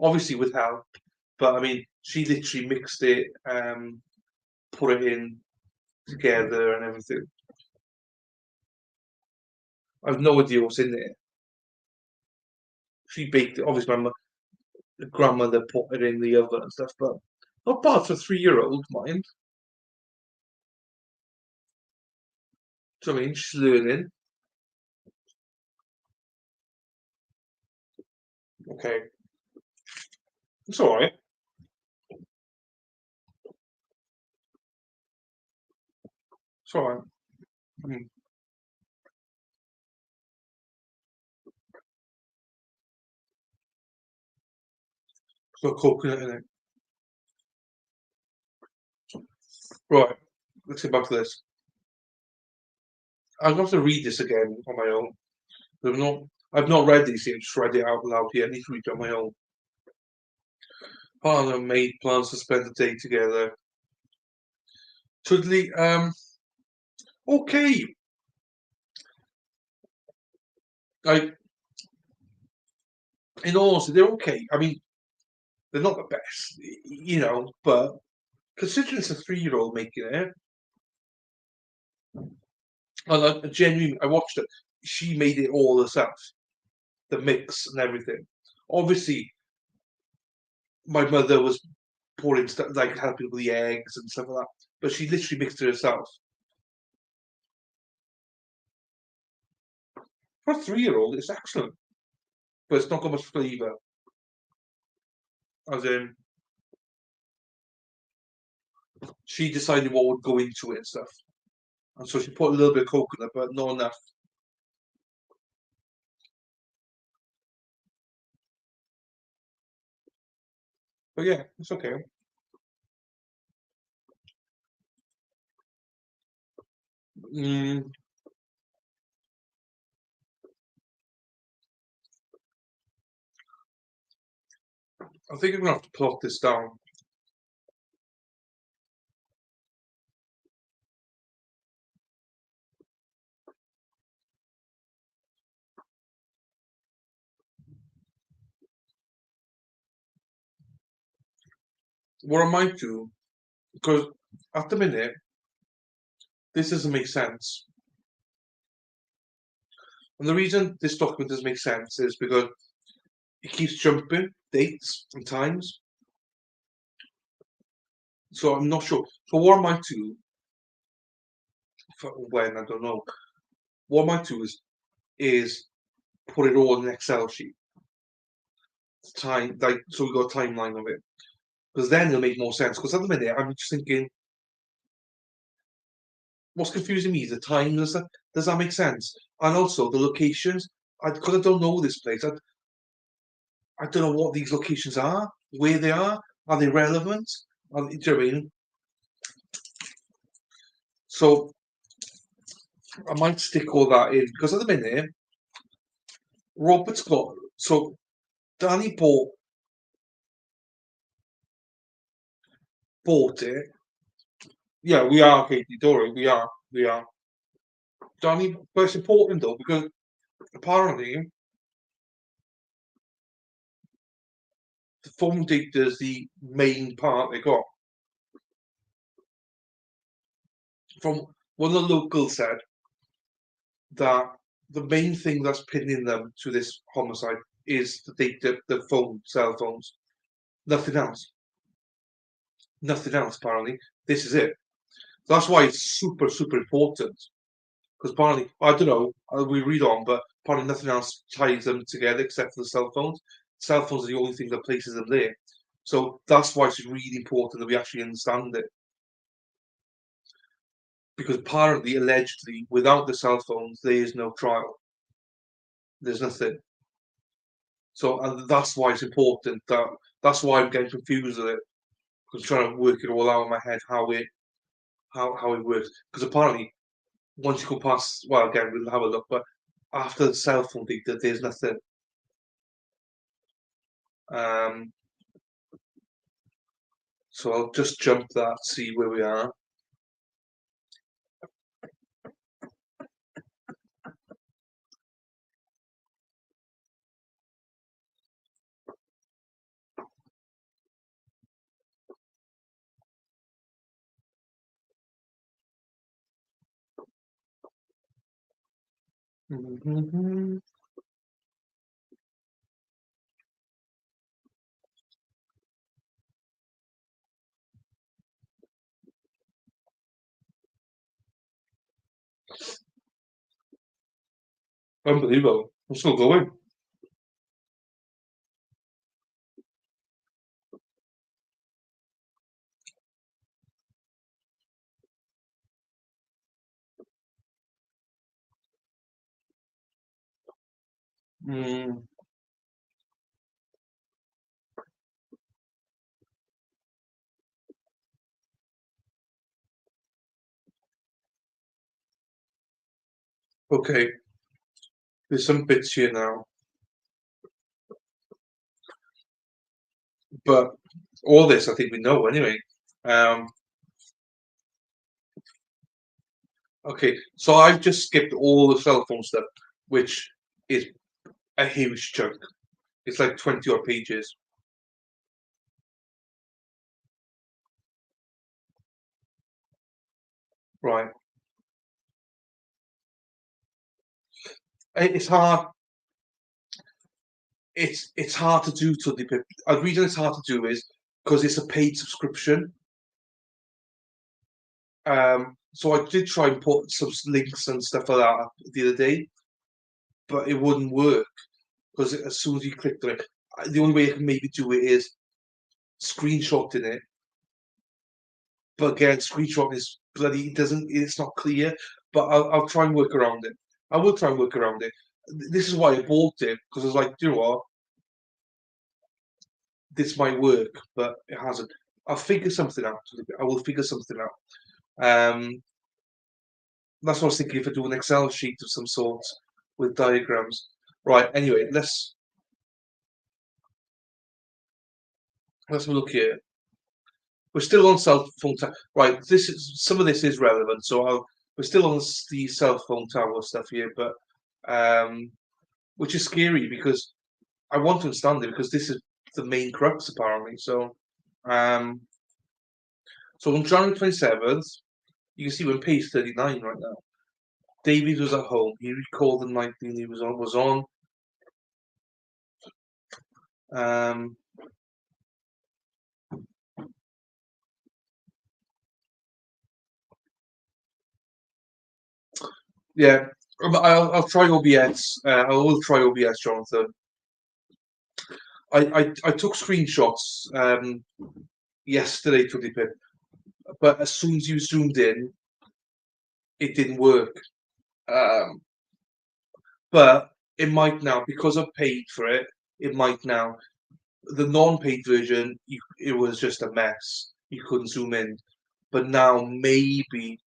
obviously with help, but I mean, she literally mixed it, put it in together and everything. I've no idea what's in there. She baked it. Obviously, my grandmother put it in the oven and stuff, but not bad for a 3-year-old, mind. Do you know what I mean? She's learning. Okay, it's all right. It's all right. Mm. It's got coconut in it. Right. Let's get back to this. I'm going to have to read this again on my own. I've not read these yet. Just read it out loud here. I need to read it on my own. Partner made plans to spend the day together. Totally. Okay. Like, in all honesty, they're okay. I mean, they're not the best, but considering it's a 3-year-old making it, and I genuinely, I watched it. She made it all herself, the mix and everything. Obviously, my mother was pouring stuff like helping with the eggs and stuff like that, but she literally mixed it herself. For a 3-year-old, it's excellent, but it's not got much flavour. As in, she decided what would go into it and stuff, and so she put a little bit of coconut, but not enough. But yeah, it's okay. Mm, I think I'm gonna have to plot this down. What I might do, because at the minute, this doesn't make sense. And the reason this document doesn't make sense is because it keeps jumping dates and times. So I'm not sure. So what I might do, when I don't know, what I might do is put it all in an Excel sheet. Time like so we got a timeline of it. Because then it'll make more sense. Because at the minute I'm just thinking, what's confusing me is the times and stuff. Does that make sense? And also the locations. Because I don't know this place. I don't know what these locations are, where they are. Are they relevant? Do you know what I mean? So I might stick all that in because at the minute, Robert's got so Danny bought it. Yeah, we are, Katie Dory. We are. Danny, but it's important though because apparently the phone data is the main part they got. From one of the locals said that the main thing that's pinning them to this homicide is the data, the cell phones. Nothing else. Nothing else. Apparently, this is it. That's why it's super, super important. Because apparently, I don't know, we read on, but apparently nothing else ties them together except for the cell phones. Cell phones are the only thing that places them there. So that's why it's really important that we actually understand it. Because apparently, allegedly, without the cell phones, there is no trial. There's nothing. So and that's why it's important. That's why I'm getting confused with it. Because I'm trying to work it all out in my head how it works. Because apparently, once you go past, well, again, we'll have a look, but after the cell phone data, there's nothing. Um, so I'll just jump that, see where we are. Mhm. Unbelievable. I'm still going. Mm, okay, there's some bits here now, but all this I think we know anyway. Um, okay, so I've just skipped all the cell phone stuff, which is a huge chunk. It's like 20 odd pages. Right. It's hard. It's hard to do to the. The reason it's hard to do is because it's a paid subscription. So I did try and put some links and stuff like that the other day, but it wouldn't work because as soon as you clicked on it, the only way I can maybe do it is screenshotting it. But again, screenshot is bloody. It doesn't. It's not clear. But I'll try and work around it. I will try and work around it. This is why I bought it because I was like, you know what, this might work, but it hasn't. I'll figure something out. I will figure something out. That's what I was thinking. If I do an Excel sheet of some sort with diagrams. Right. Anyway, let's have a look here. We're still on cell phone tower. Right. This is some of this is relevant. So we're still on the cell phone tower stuff here, but um, which is scary because I want to understand it because this is the main crux apparently. Um, so on January 27th, you can see we're on page 39 right now. David was at home. He recalled the night he was on. Um, yeah, I'll try OBS. I will try OBS, Jonathan. I took screenshots yesterday to the but as soon as you zoomed in, it didn't work. Um, but it might now because I paid for it. It might now. The non-paid version, it was just a mess. You couldn't zoom in. But now maybe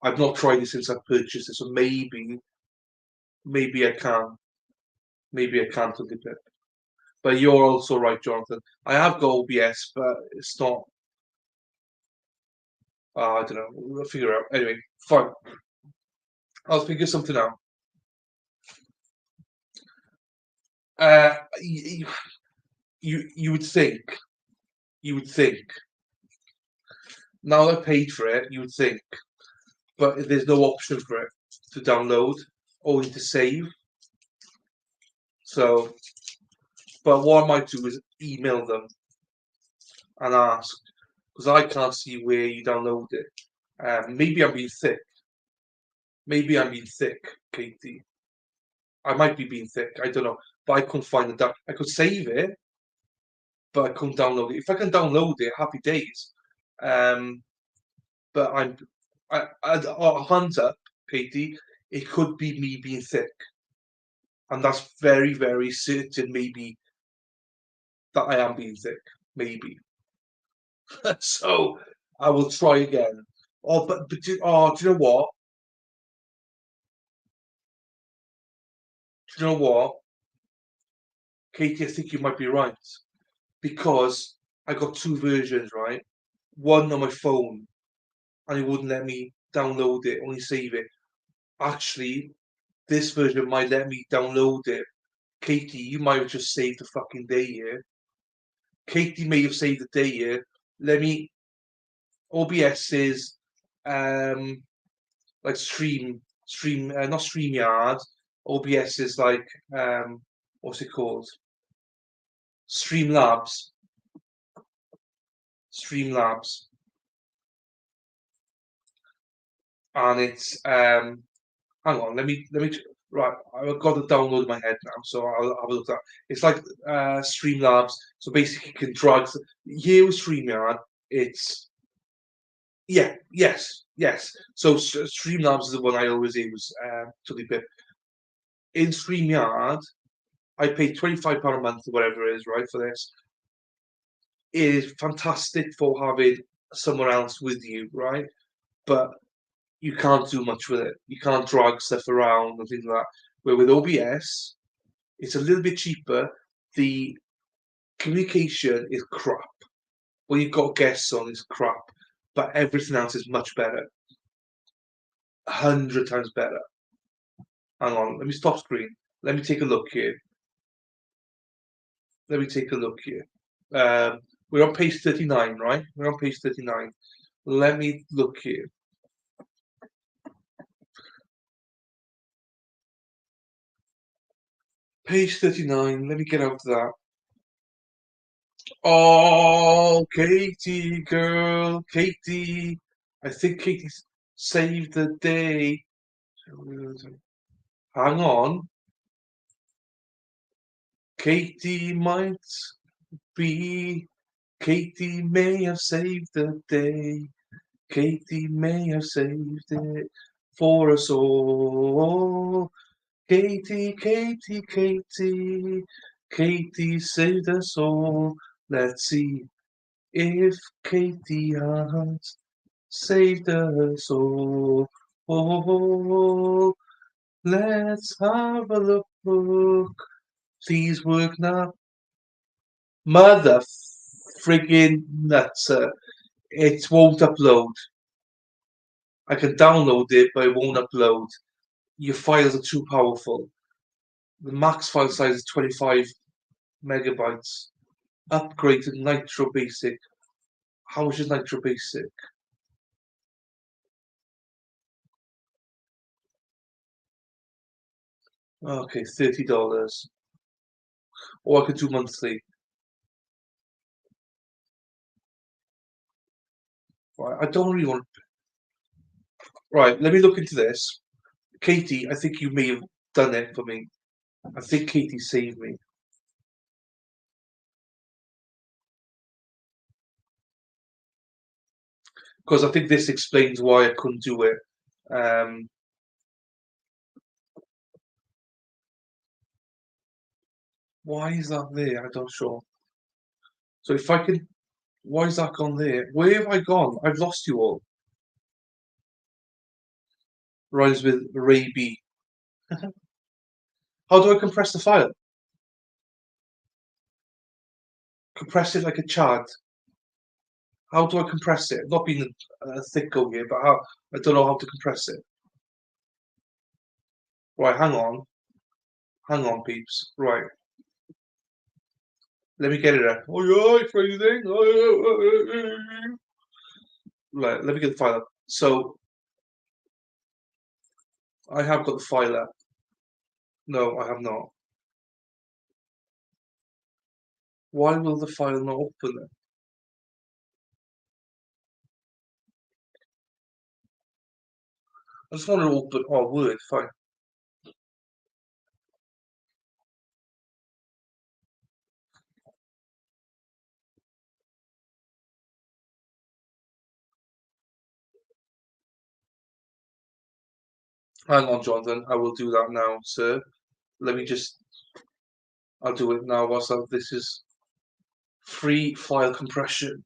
I've not tried it since I purchased it, so maybe I can. Maybe I can to the But you're also right, Jonathan. I have got OBS, but it's not. I don't know. We'll figure it out. Anyway, fine. I'll figure something out. You, you you would think. Now I paid for it, you would think, but there's no option for it to download, only to save. So, but what I might do is email them and ask because I can't see where you download it. Maybe I'm being thick. Maybe I'm being thick, Katie. I might be being thick. I don't know, but I couldn't find it. I could save it, but I couldn't download it. If I can download it, happy days. Um, but a hands up, Katie. It could be me being thick, and that's very, very certain. Maybe that I am being thick. Maybe. So I will try again. Do you know what? Do you know what, Katie? I think you might be right because I got two versions, right? One on my phone, and it wouldn't let me download it, only save it. Actually, this version might let me download it. Katie, you might have just saved the fucking day here. Katie may have saved the day here. Let me. OBS is um like not StreamYard. OBS is like what's it called? Streamlabs. Streamlabs. And it's hang on, right, I've got it download in my head now, so I'll have a look at that. It's like Streamlabs, so basically you can drag here with StreamYard, it's yes. So Streamlabs is the one I always use, totally bit. In StreamYard, I pay £25 a month or whatever it is, right, for this. It is fantastic for having someone else with you, right? But you can't do much with it. You can't drag stuff around and things like that. Where with OBS, it's a little bit cheaper. The communication is crap. When you've got guests on, it's crap. But everything else is much better. 100 times better. Hang on, let me stop screen. Let me take a look here. We're on page 39, right? We're on page 39. Let me look here. Page 39, let me get out to that. Oh, Katie, girl, Katie. I think Katie saved the day. Hang on. Katie might be. Katie may have saved the day. Katie may have saved it for us all. Katie, Katie, Katie. Katie saved us all. Let's see if Katie has saved us all. Oh, let's have a look. Please work now. Mother friggin' nuts. It won't upload. I can download it, but it won't upload. Your files are too powerful. The max file size is 25 megabytes. Upgrade to Nitro Basic. How much is Nitro Basic? Okay, $30. Or I could do monthly. Right, I don't really want. Right, let me look into this. Katie, I think you may have done it for me. I think Katie saved me. Because I think this explains why I couldn't do it. Why is that there? I'm not sure. So if I can, why is that gone there? Where have I gone? I've lost you all. Rise with Ray B. How do I compress the file? Compress it like a Chad. How do I compress it? Not being a thicko here, but how? I don't know how to compress it. Right, hang on, peeps. Right, let me get it up. Oh yeah, freezing. Right, let me get the file up. So I have got the file up. No, I have not. Why will the file not open then? I just want to open. Oh, Word, fine. Hang on, Jonathan. I will do that now, sir. Let me just. I'll do it now. What's that? This is free file compression.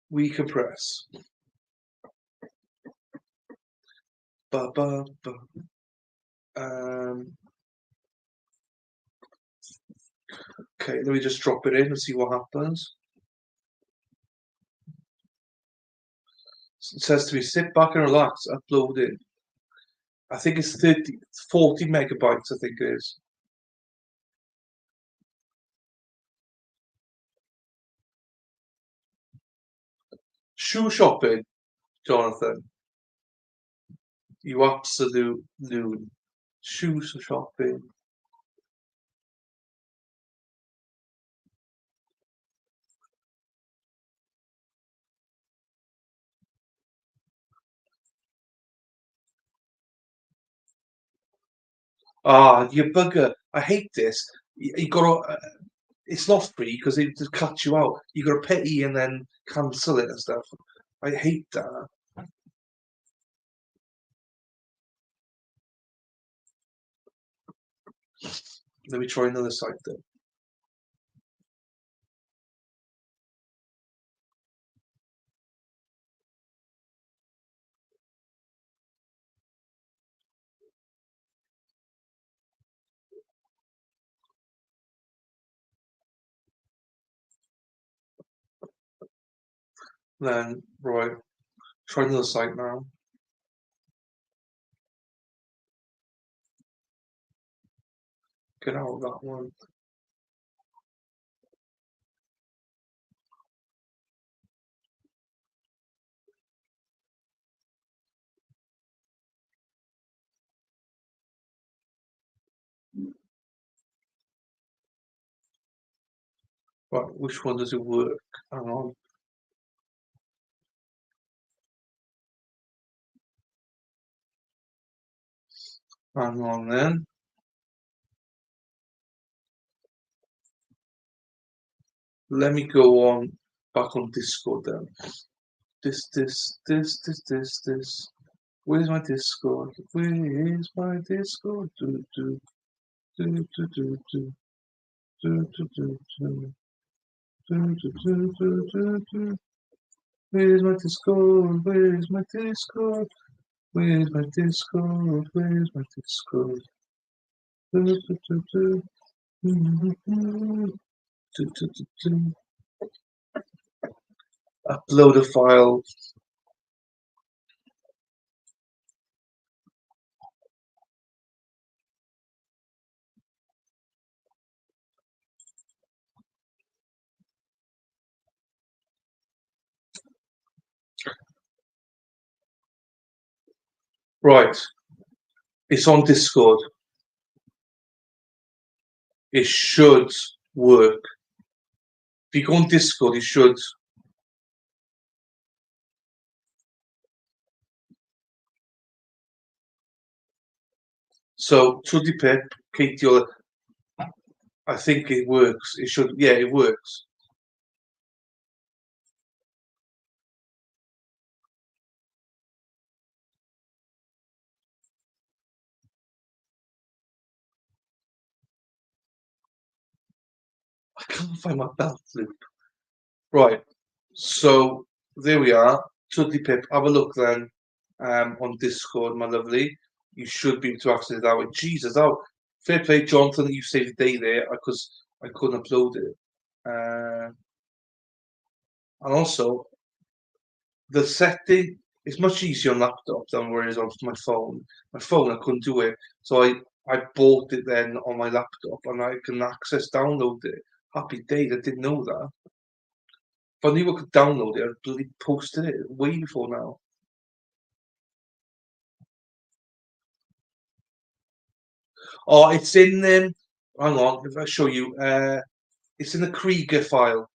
We compress. Ba ba ba. Okay, let me just drop it in and see what happens. It says to me, sit back and relax, upload it. I think it's 40 megabytes, I think it is. Shoe shopping, Jonathan. You absolute loon. Shoe shopping. Ah, you bugger. I hate this. You got to. It's not free because they just cut you out. You got to pay and then cancel it and stuff. I hate that. Let me try another site then. Then right, try another site now. Get out of that one. Right, which one does it work? Hang on. Hang on then. Let me go on back on Discord then. This. Where's my Discord? Where's my Discord? Do, do, do, do. Do, do, do, do. Do, do, do, do, do, do. Where's my Discord? Where's my Discord? Where's my Discord? Where's my Discord? Do, do, do, do. Do, do, do, do. Upload a file. Right. It's on Discord. It should work. If you go on Discord, it should. So, Truddy Pip, Katie, I think it works. It should. Yeah, it works. I can't find my belt loop. Right. So there we are. Truddy Pip. Have a look then on Discord, my lovely. You should be able to access it that way. Jesus, oh, fair play, Jonathan. You saved the day there because I couldn't upload it. And also, the setting is much easier on laptop than where it is on my phone. My phone, I couldn't do it, so I bought it then on my laptop, and I can access download it. Happy days! I didn't know that. If I knew I could download it, I'd bloody posted it way before now. Oh, it's in hang on, if I show you, it's in the Careaga file.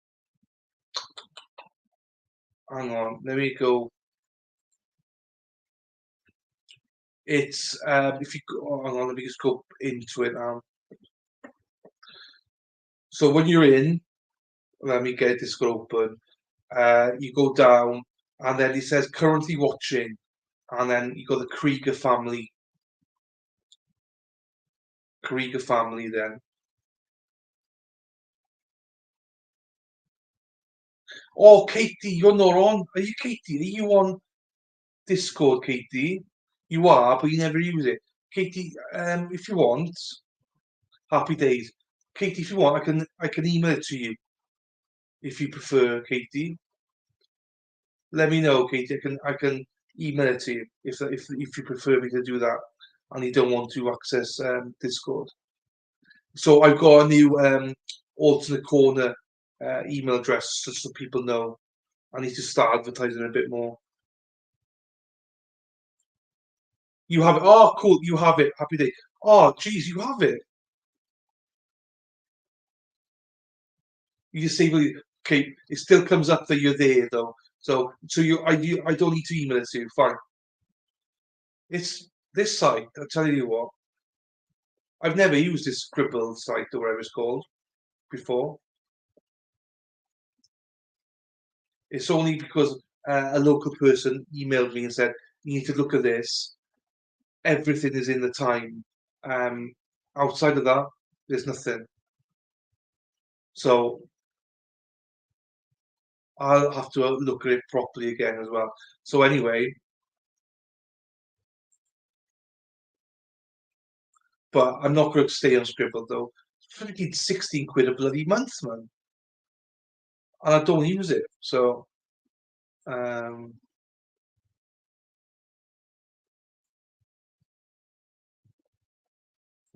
Hang on, let me go. It's if you go, oh, hang on, let me just go into it now. So when you're in, let me get this open. You go down, and then it says currently watching, and then you got the Krieger family. Krieger family then. Oh, Katie, you're not on. Are you Katie? Are you on Discord, Katie? You are, but you never use it. Katie, if you want, happy days. Katie, if you want, I can email it to you if you prefer, Katie. Let me know, Katie. I can email it to you if you prefer me to do that, and you don't want to access Discord. So I've got a new alternate corner email address just so people know. I need to start advertising a bit more. You have it. Oh, cool. You have it. Happy day. Oh, geez, you have it. You just say, well, okay, it still comes up that you're there though. So I don't need to email it to you. Fine. It's this site. I'll tell you what. I've never used this Scribble site or whatever it's called before. It's only because a local person emailed me and said, "You need to look at this. Everything is in the time. Um, outside of that, there's nothing." So I'll have to look at it properly again as well. So anyway, but I'm not going to stay on Scribble though. It's freaking 16 quid a bloody month, man, and I don't use it. So um,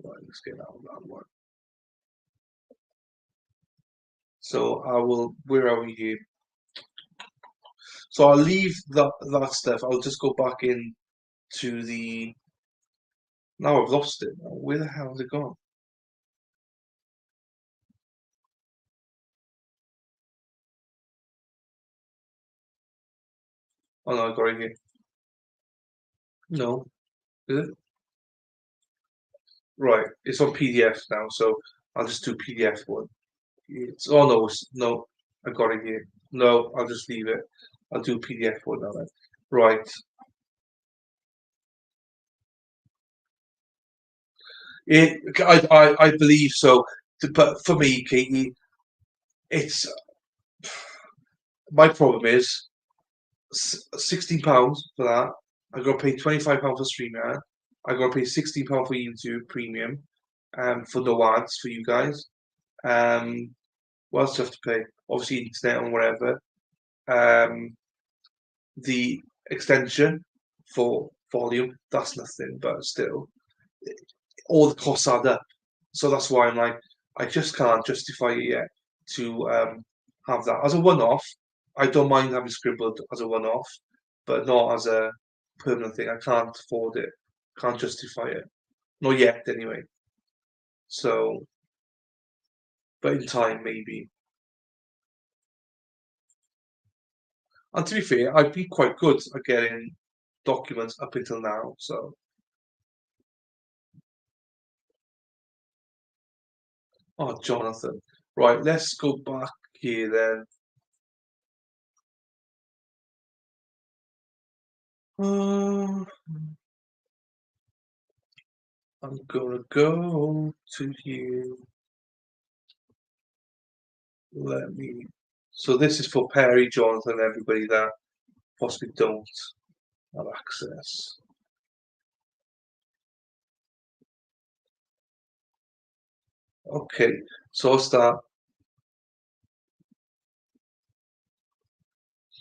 right, let's get that one. So I will. Where are we here? So I'll leave that stuff. I'll just go back in to the. Now I've lost it. Where the hell has it gone? Oh no, I got it here. No, is it? Right, it's on PDF now, so I'll just do PDF one. Oh no, no, I got it here. No, I'll just leave it. I'll do PDF one now then. Right. I believe so. But for me, Katie, it's my problem is £16 for that. I got to pay £25 for StreamYard. I got to pay £16 for YouTube Premium, for no ads for you guys. Um, what else do I have to pay? Obviously, internet and whatever. Um, the extension for volume, that's nothing, but still, all the costs add up. So that's why I'm like, I just can't justify it yet to have that as a one-off. I don't mind having scribbled as a one-off, but not as a permanent thing. I can't afford it. Can't justify it. Not yet, anyway. So, but in time, maybe. And to be fair, I've been quite good at getting documents up until now. So, oh, Johnathon. Right, let's go back here then. Uh, I'm gonna go to here. Let me. So this is for Perry, Jonathan, everybody that possibly don't have access. Okay, so I'll start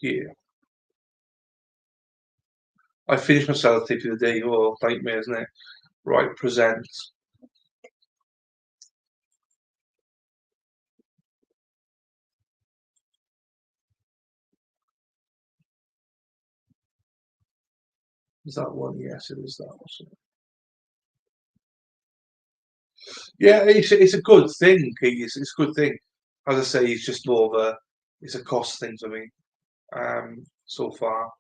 here. I finished my sellotape for the day. Oh, nightmare, isn't it? Right, present. Is that one? Yes, it is that one. Yeah, it's a good thing, Pete. It's a good thing. As I say, it's just more of a it's a cost thing for me. So far,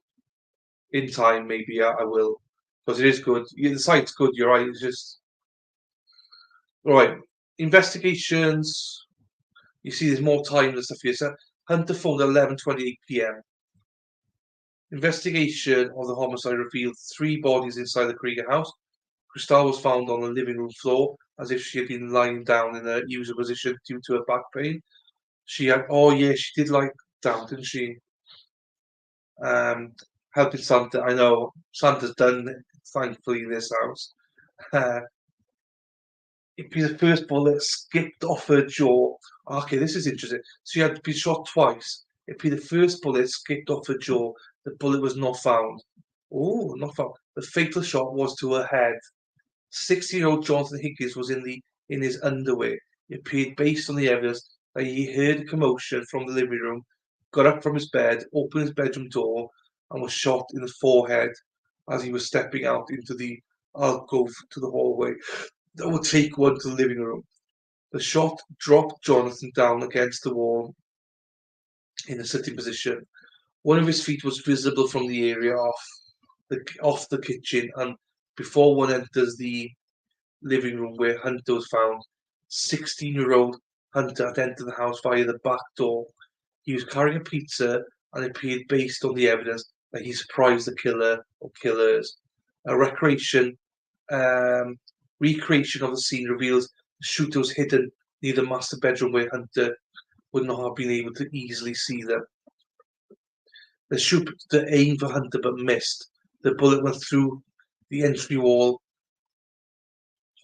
in time, maybe I will, because it is good. Yeah, the site's good. You're right. It's just right. Investigations. You see, there's more time and stuff here. So Hunter phoned at 11:28 p.m. Investigation of the homicide revealed three bodies inside the Careaga house. Christale was found on the living room floor as if she had been lying down in a user position due to her back pain. She had, oh yeah, she did like down, didn't she? Um, helping Santa. I know Santa's done, thankfully, in this house. Uh, it'd be the first bullet skipped off her jaw. Okay, this is interesting. She had been shot twice. It'd be the first bullet skipped off her jaw. The bullet was not found. Oh, not found. The fatal shot was to her head. 60-year-old Jonathan Higgins was in his underwear. It appeared based on the evidence that he heard a commotion from the living room, got up from his bed, opened his bedroom door, and was shot in the forehead as he was stepping out into the alcove to the hallway that would take one to the living room. The shot dropped Johnathon down against the wall in a sitting position. One of his feet was visible from the area off the kitchen, and before one enters the living room where Hunter was found, 16-year-old Hunter had entered the house via the back door. He was carrying a pizza, and it appeared, based on the evidence, that he surprised the killer or killers. A recreation of the scene reveals the shooter was hidden near the master bedroom where Hunter would not have been able to easily see them. The shooter aimed for Hunter but missed. The bullet went through the entry hall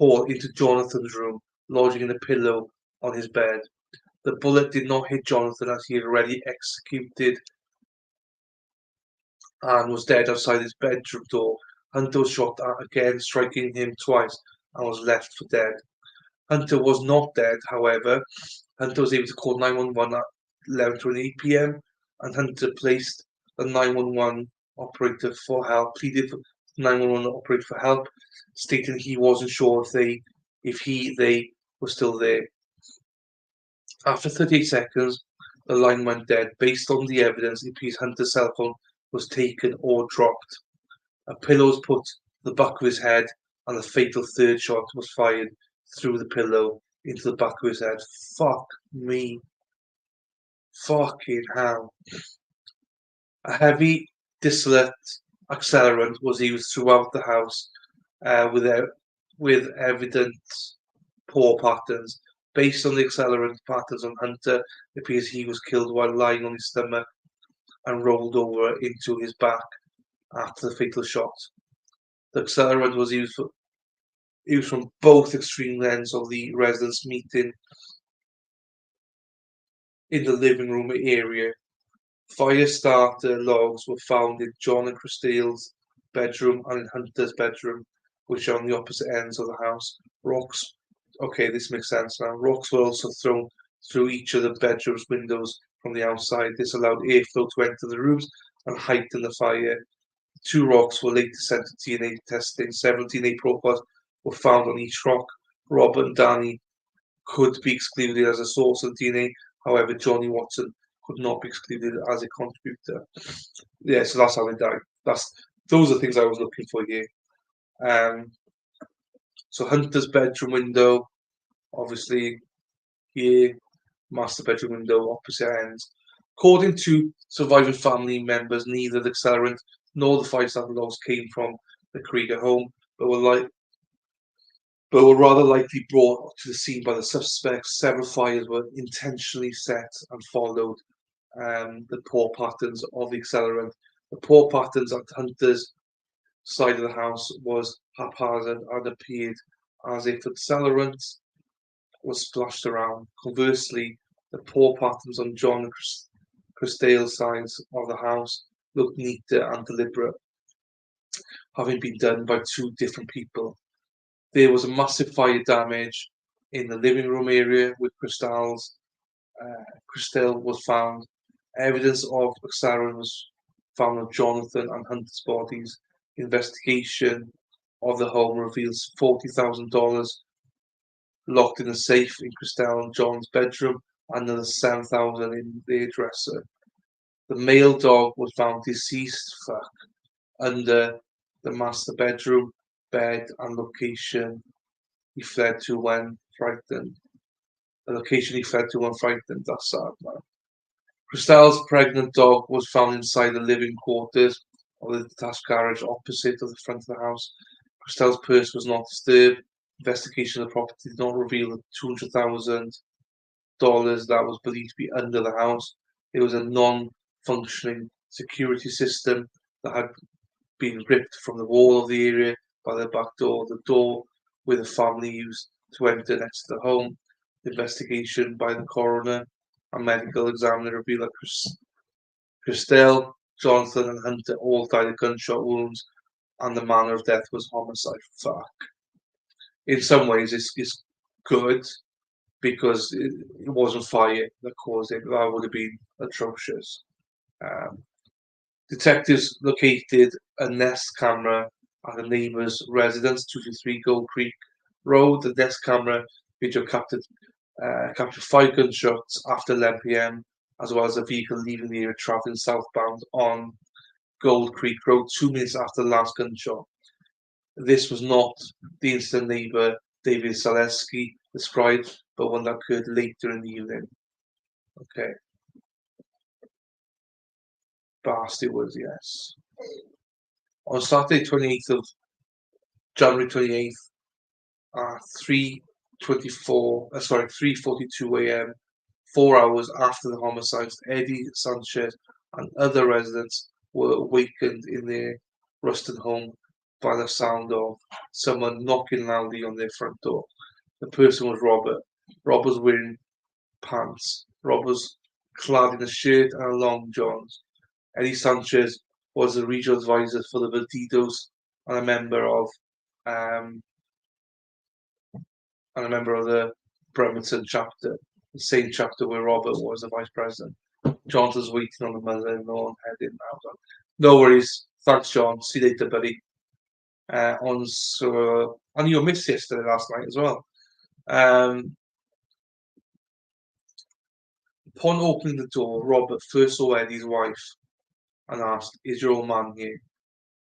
into Johnathon's room, lodging in a pillow on his bed. The bullet did not hit Johnathon, as he had already executed and was dead outside his bedroom door. Hunter was shot at again, striking him twice, and was left for dead. Hunter was not dead, however. Hunter was able to call 911 at 11:28 p.m. and Hunter placed the 911 operator for help, pleaded for 911 operator for help, stating he wasn't sure if they were still there. After 38 seconds, the line went dead. Based on the evidence, it appears Hunter's cell phone was taken or dropped. A pillow was put to the back of his head, and the fatal third shot was fired through the pillow into the back of his head. Fuck me. Fucking hell. A heavy distillate accelerant was used throughout the house with evident pour patterns. Based on the accelerant patterns on Hunter, it appears he was killed while lying on his stomach and rolled over into his back after the fatal shot. The accelerant was used from both extreme ends of the residence, meeting in the living room area. Fire starter logs were found in John and Christale's bedroom and in Hunter's bedroom, which are on the opposite ends of the house. Okay, this makes sense now. Rocks were also thrown through each of the bedroom's windows from the outside. This allowed airflow to enter the rooms and heighten the fire. 2 rocks were later sent to DNA testing. 7 DNA profiles were found on each rock. Robert and Danny could be excluded as a source of DNA. However, Johnny Watson could not be excluded as a contributor. Yeah, so that's how they died. Those are things I was looking for here. So Hunter's bedroom window, obviously here, master bedroom window, opposite ends. According to surviving family members, neither the accelerant nor the fire starter logs came from the Careaga home, but were rather likely brought to the scene by the suspects. Several fires were intentionally set and followed the pour patterns of the accelerant. The pour patterns at Hunter's side of the house was haphazard and appeared as if accelerant was splashed around. Conversely, the pour patterns on John and Christale's sides of the house looked neater and deliberate, having been done by 2 different people. There was a massive fire damage in the living room area with Christale was found. Evidence of accelerant was found on Johnathon and Hunter's bodies. Investigation of the home reveals $40,000 locked in a safe in Christale and John's bedroom, and another $7,000 in their dresser. The male dog was found deceased under the master bedroom bed and location he fled to when frightened. The location he fled to when frightened. That's sad, man. Christale's pregnant dog was found inside the living quarters of the detached garage opposite of the front of the house. Christale's purse was not disturbed. Investigation of the property did not reveal the $200,000 that was believed to be under the house. It was a non-functioning security system that had been ripped from the wall of the area by the back door. The door where the family used to enter next to the home. The investigation by the coroner and medical examiner revealed that Christale, Johnathon, and Hunter all died of gunshot wounds, and the manner of death was homicide. Fuck. In some ways, it's good because it wasn't fire that caused it. That would have been atrocious. Um, Detectives located a Nest camera at a neighbour's residence, 223 Gold Creek Road. The Nest camera video captured 5 gunshots after 11 p.m., as well as a vehicle leaving the area travelling southbound on Gold Creek Road 2 minutes after the last gunshot. This was not the incident neighbour David Zaleski described, but one that occurred later in the evening. Okay. Basti was, yes. On Saturday, 28th of January 28th, at 3:42 a.m., 4 hours after the homicides, Eddie Sanchez and other residents were awakened in their Ruston home by the sound of someone knocking loudly on their front door. The person was Robert. Robert was wearing pants. Robert was clad in a shirt and a long johns. Eddie Sanchez was the regional advisor for the Bandidos and a member of um, the Bremerton chapter, the same chapter where Robert was the vice president. John was waiting on the mother-in-law and heading out. No worries. Thanks, John. See you later, buddy. And you missed yesterday last night as well. Upon opening the door, Robert first saw Eddie's wife and asked, "Is your old man here?"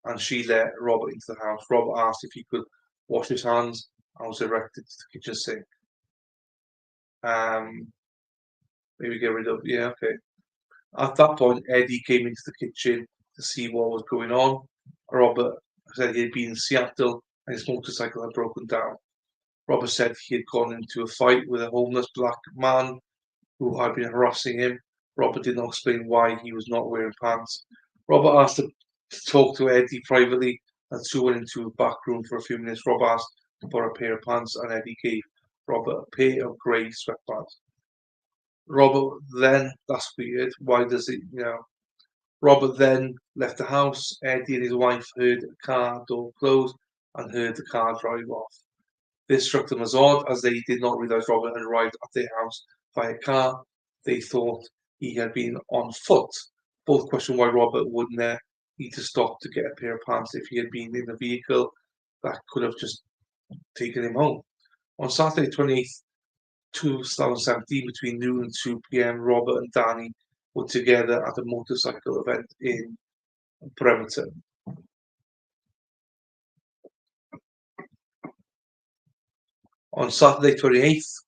And she let Robert into the house. Robert asked if he could wash his hands and was directed to the kitchen sink. Maybe get rid of, yeah, okay. At that point, Eddie came into the kitchen to see what was going on. Robert said he had been in Seattle and his motorcycle had broken down. Robert said he had gone into a fight with a homeless black man who had been harassing him. Robert did not explain why he was not wearing pants. Robert asked to talk to Eddie privately, and two went into a back room for a few minutes. Robert asked to borrow a pair of pants, and Eddie gave Robert a pair of grey sweatpants. Robert then, that's weird. Why does it, Robert then left the house. Eddie and his wife heard a car door close and heard the car drive off. This struck them as odd, as they did not realize Robert had arrived at their house via car. They thought he had been on foot. Both questioned why Robert wouldn't need to stop to get a pair of pants if he had been in a vehicle that could have just taken him home. On Saturday, 28th 2017, between noon and 2 p.m., Robert and Danny were together at a motorcycle event in Bremerton. On Saturday, 28th,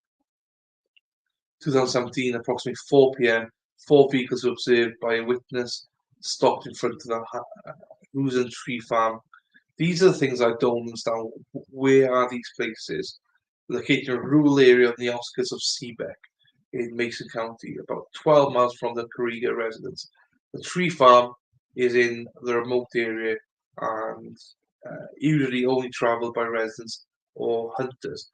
2017, approximately 4 p.m., 4 vehicles were observed by a witness stopped in front of the Husen Tree Farm. These are the things I don't understand. Where are these places? Located in a rural area on the outskirts of Seebeck in Mason County, about 12 miles from the Careaga residence. The tree farm is in the remote area and usually only traveled by residents or hunters.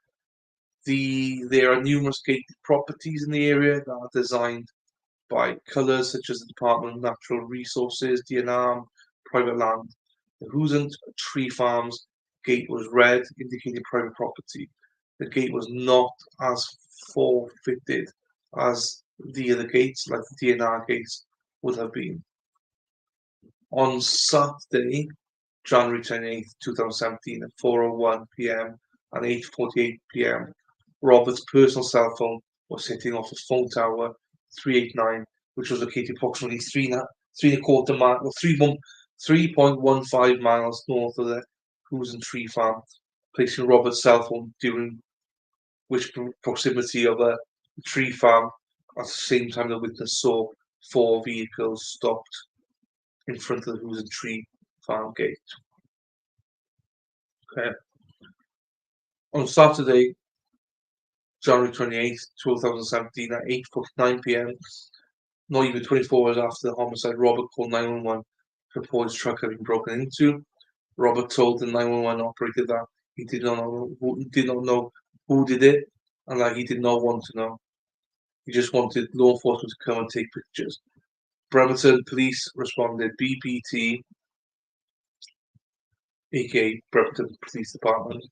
There are numerous gated properties in the area that are designed by colours such as the Department of Natural Resources, DNR, private land. The Husen Tree Farm's gate was red, indicating private property. The gate was not as forfeited as the other gates, like the DNR gates would have been. On Saturday, January 28th, 2017, at 4:01 p.m. and 8:48 p.m., Robert's personal cell phone was sitting off his phone tower 389, which was located approximately 3.15 miles north of the Husen Tree Farm, placing Robert's cell phone during which proximity of a tree farm at the same time the witness saw 4 vehicles stopped in front of the Husen Tree Farm gate. Okay. On Saturday, January 28th, 2017, at 8:49 p.m., not even 24 hours after the homicide, Robert called 911 to report his truck had been broken into. Robert told the 911 operator that he did not know who did it, and that he did not want to know. He just wanted law enforcement to come and take pictures. Bremerton police responded. BPT, aka Bremerton Police Department,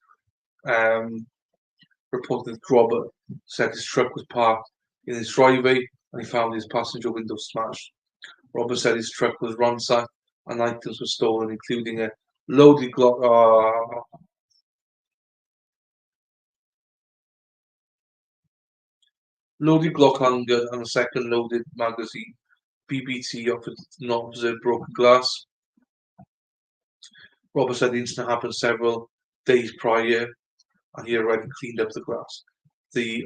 reported that Robert said his truck was parked in his driveway and he found his passenger window smashed. Robert said his truck was ransacked and items were stolen, including a loaded Glock, loaded Glock handgun and a second loaded magazine. BBT offered not observe broken glass. Robert said the incident happened several days prior and he already cleaned up the glass. The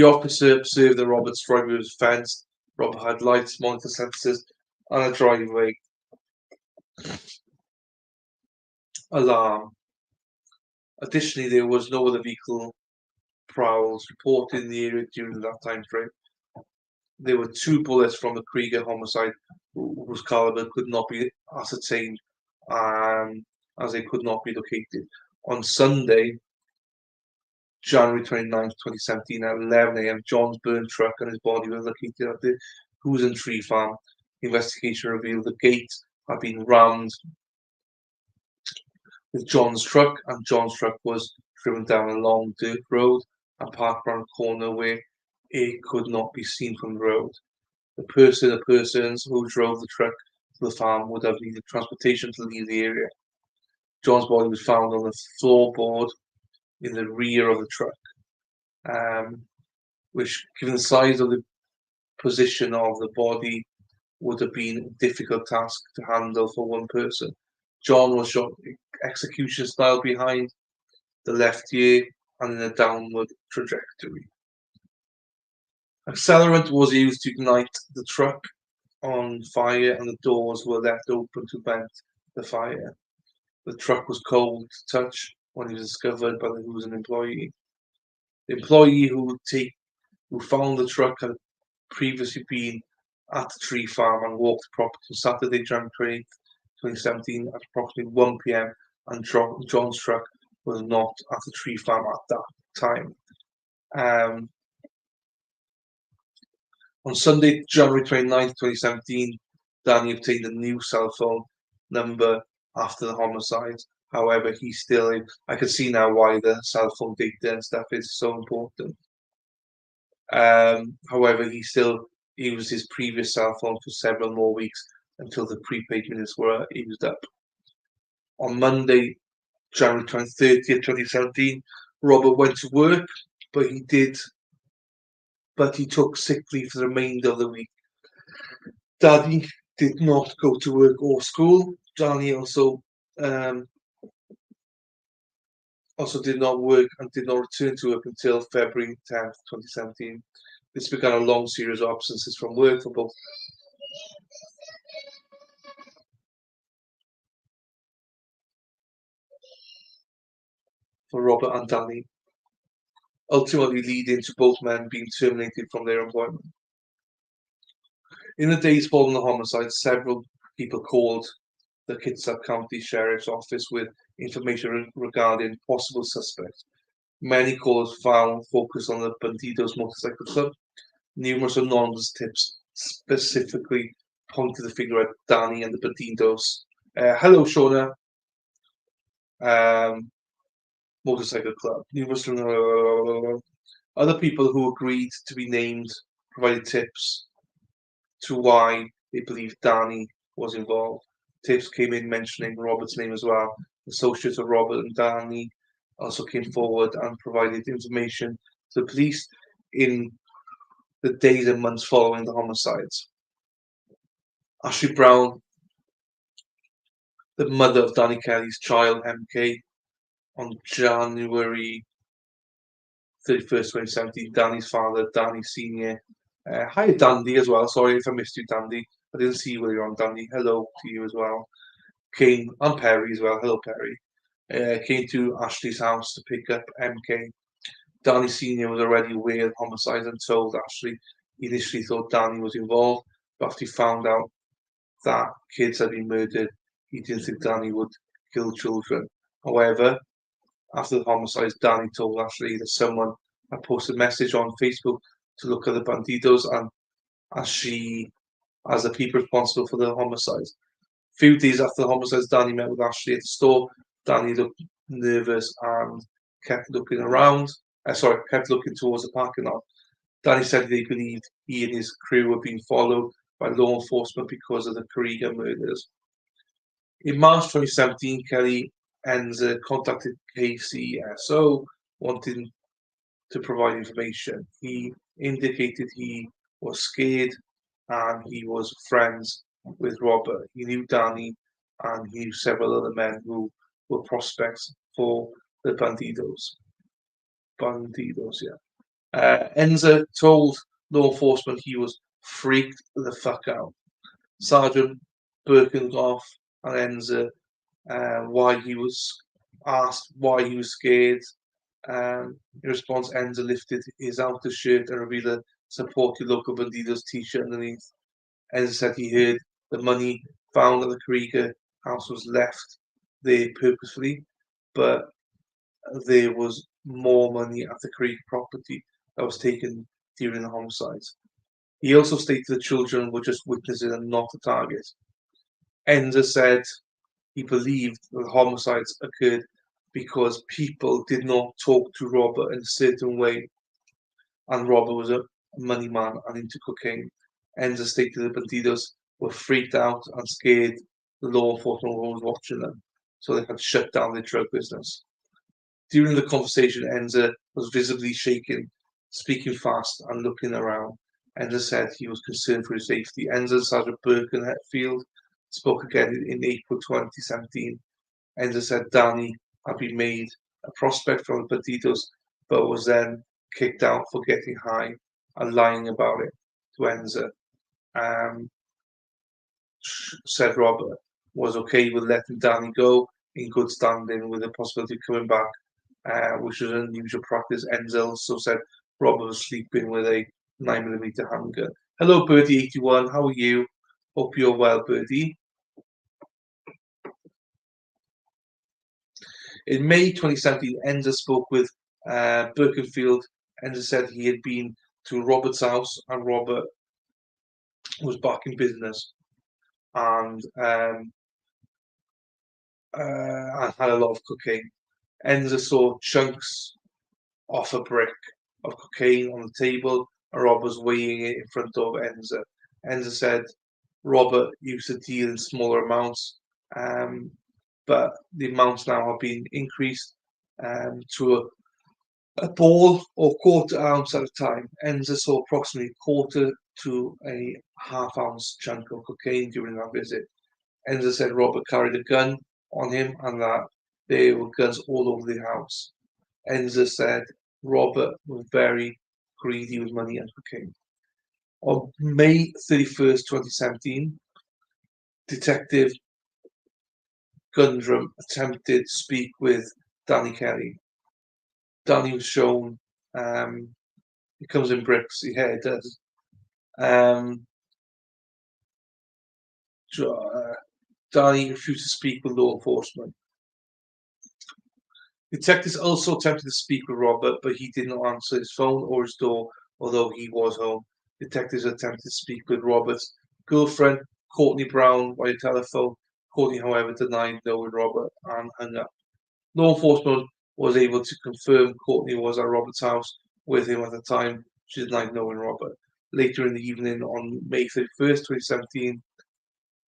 officer observed that Robert's driveway was fenced. Robert had lights, monitor sensors, and a driveway alarm. Additionally, there was no other vehicle prowls reported in the area during that time frame. There were 2 bullets from the Careaga homicide whose caliber could not be ascertained, as they could not be located. On Sunday, January 29th, 2017, at 11 a.m., John's burned truck and his body were located at the Hoosian Tree Farm. The investigation revealed the gate had been rammed with John's truck, and John's truck was driven down a long dirt road and parked around a corner where it could not be seen from the road. The persons who drove the truck to the farm would have needed transportation to leave the area. John's body was found on the floorboard in the rear of the truck, which, given the size of the position of the body, would have been a difficult task to handle for one person. John was shot execution style behind the left ear and in a downward trajectory. Accelerant was used to ignite the truck on fire and the doors were left open to vent the fire. The truck was cold to touch when it was discovered by the Hoosian employee. The employee who found the truck had previously been at the tree farm and walked the property on Saturday, January 28, 2017 at approximately 1 p.m. and John's truck was not at the tree farm at that time. On Sunday, January 29, 2017, Danny obtained a new cell phone number after the homicide. However, I can see now why the cell phone data and stuff is so important. However, he still used his previous cell phone for several more weeks until the prepaid minutes were used up. On Monday, January 30th, 2017, Robert went to work, but he took sick leave for the remainder of the week. Danny did not go to work or school. Danny also did not work and did not return to work until February 10th, 2017. This began a long series of absences from work for Robert and Danny, ultimately leading to both men being terminated from their employment. In the days following the homicide, several people called the Kitsap County Sheriff's Office with information regarding possible suspects. Many calls focused on the Bandidos Motorcycle Club. Numerous anonymous tips specifically pointed the finger at Danny and the Bandidos. Hello, Shona. Motorcycle Club. Numerous other people who agreed to be named provided tips to why they believed Danny was involved. Tips came in mentioning Robert's name as well. Associates of Robert and Danny also came forward and provided information to the police in the days and months following the homicides. Ashley Brown, the mother of Danny Kelly's child, MK, on January 31st, 2017, Danny's father, Danny Sr. Hi, Dandy, as well. Sorry if I missed you, Dandy. I didn't see you while you're on, Dandy. Hello to you as well. And Perry as well. Hello, Perry. Came to Ashley's house to pick up MK. Danny Sr. was already aware of homicides and told Ashley he initially thought Danny was involved, but after he found out that kids had been murdered, he didn't think Danny would kill children. However, after the homicides, Danny told Ashley that someone had posted a message on Facebook to look at the Bandidos and as the people responsible for the homicides. A few days after the homicides, Danny met with Ashley at the store. Danny looked nervous and kept looking around. Kept looking towards the parking lot. Danny said they believed he and his crew were being followed by law enforcement because of the Careaga murders. In March 2017, Kelly Enzer contacted KCSO wanting to provide information. He indicated he was scared and he was friends with Robert. He knew Danny and he knew several other men who were prospects for the Bandidos. Enzer told law enforcement he was freaked the fuck out. Sergeant Birkenhoff and Enzer why he was asked why he was scared. In response, Enzer lifted his outer shirt and revealed a support your local Bandidos t-shirt underneath. Enzer said he heard the money found at the Careaga house was left there purposefully, but there was more money at the Careaga property that was taken during the homicides. He also stated the children were just witnesses and not the target. Enzer said he believed that the homicides occurred because people did not talk to Robert in a certain way, and Robert was a money man and into cocaine. Enzer stated the Bandidos were freaked out and scared the law enforcement was watching them, so they had shut down their drug business. During the conversation, Enzer was visibly shaking, speaking fast and looking around. Enzer said he was concerned for his safety. Enzer and Sergeant Birkenfield spoke again in April 2017. Enzer said Danny had been made a prospect from the Bandidos, but was then kicked out for getting high and lying about it to Enzer. Said Robert was okay with letting Danny go in good standing with the possibility of coming back, which was an unusual practice. Enzer also said Robert was sleeping with a 9mm handgun. Hello, Birdie81. How are you? Hope you're well, Birdie. In May 2017, Enzer spoke with Birkenfield. Enzer said he had been to Robert's house and Robert was back in business and had a lot of cocaine. Enzer saw chunks off a brick of cocaine on the table and Robert was weighing it in front of Enzer. Enzer said Robert used to deal in smaller amounts, but the amounts now have been increased to a ball or quarter ounce at a time. Enzer saw approximately quarter to a half ounce chunk of cocaine during that visit. Enzer said Robert carried a gun on him and that there were guns all over the house. Enzer said Robert was very greedy with money and cocaine. On May 31st, 2017, Detective Gundrum attempted to speak with Danny Kelly. Danny was shown, it comes in bricks, yeah, it does. Danny refused to speak with law enforcement. Detectives also attempted to speak with Robert, but he did not answer his phone or his door, although he was home. Detectives attempted to speak with Robert's girlfriend, Courtney Brown, via telephone. Courtney, however, denied knowing Robert and hung up. Law enforcement was able to confirm Courtney was at Robert's house with him at the time. She denied knowing Robert. Later in the evening, on May 31st, 2017,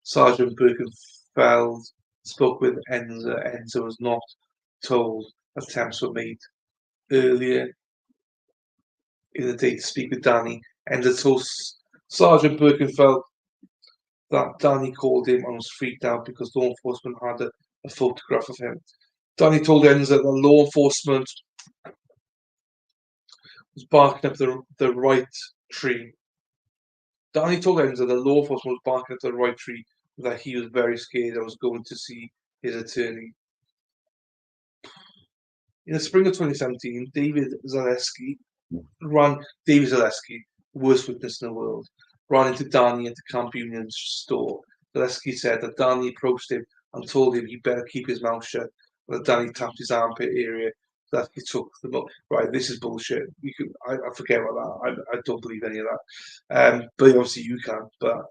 Sergeant Birkenfeld spoke with Enzer. Enzer was not told attempts were made earlier in the day to speak with Danny. Enzer told Sergeant Birkenfeld that Danny called him and was freaked out because law enforcement had a photograph of him. Danny told Enzer that law enforcement was barking up the right tree. Danny told Enzer that law enforcement was barking up the right tree, that he was very scared and was going to see his attorney. In the spring of 2017, David Zaleski, worst witness in the world, ran into Danny at the Camp Union store. Zaleski said that Danny approached him and told him he better keep his mouth shut, and that Danny tapped his armpit area. Zaleski took them up. Right, this is bullshit. I forget about that. I don't believe any of that. But obviously you can, but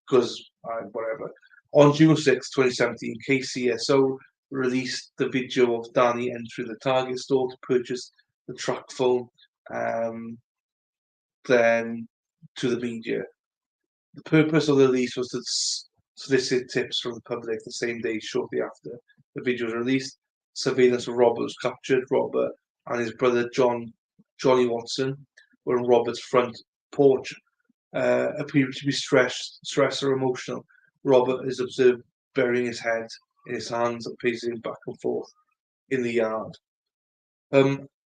because whatever. On June 6, 2017, KCSO released the video of Danny entering the Target store to purchase the track phone, then to the media. The purpose of the release was to solicit tips from the public. The same day, shortly after the video was released, surveillance of Robert was captured. Robert and his brother Johnny Watson, were on Robert's front porch, appearing to be stressed or emotional. Robert is observed burying his head in his hands and pacing back and forth in the yard.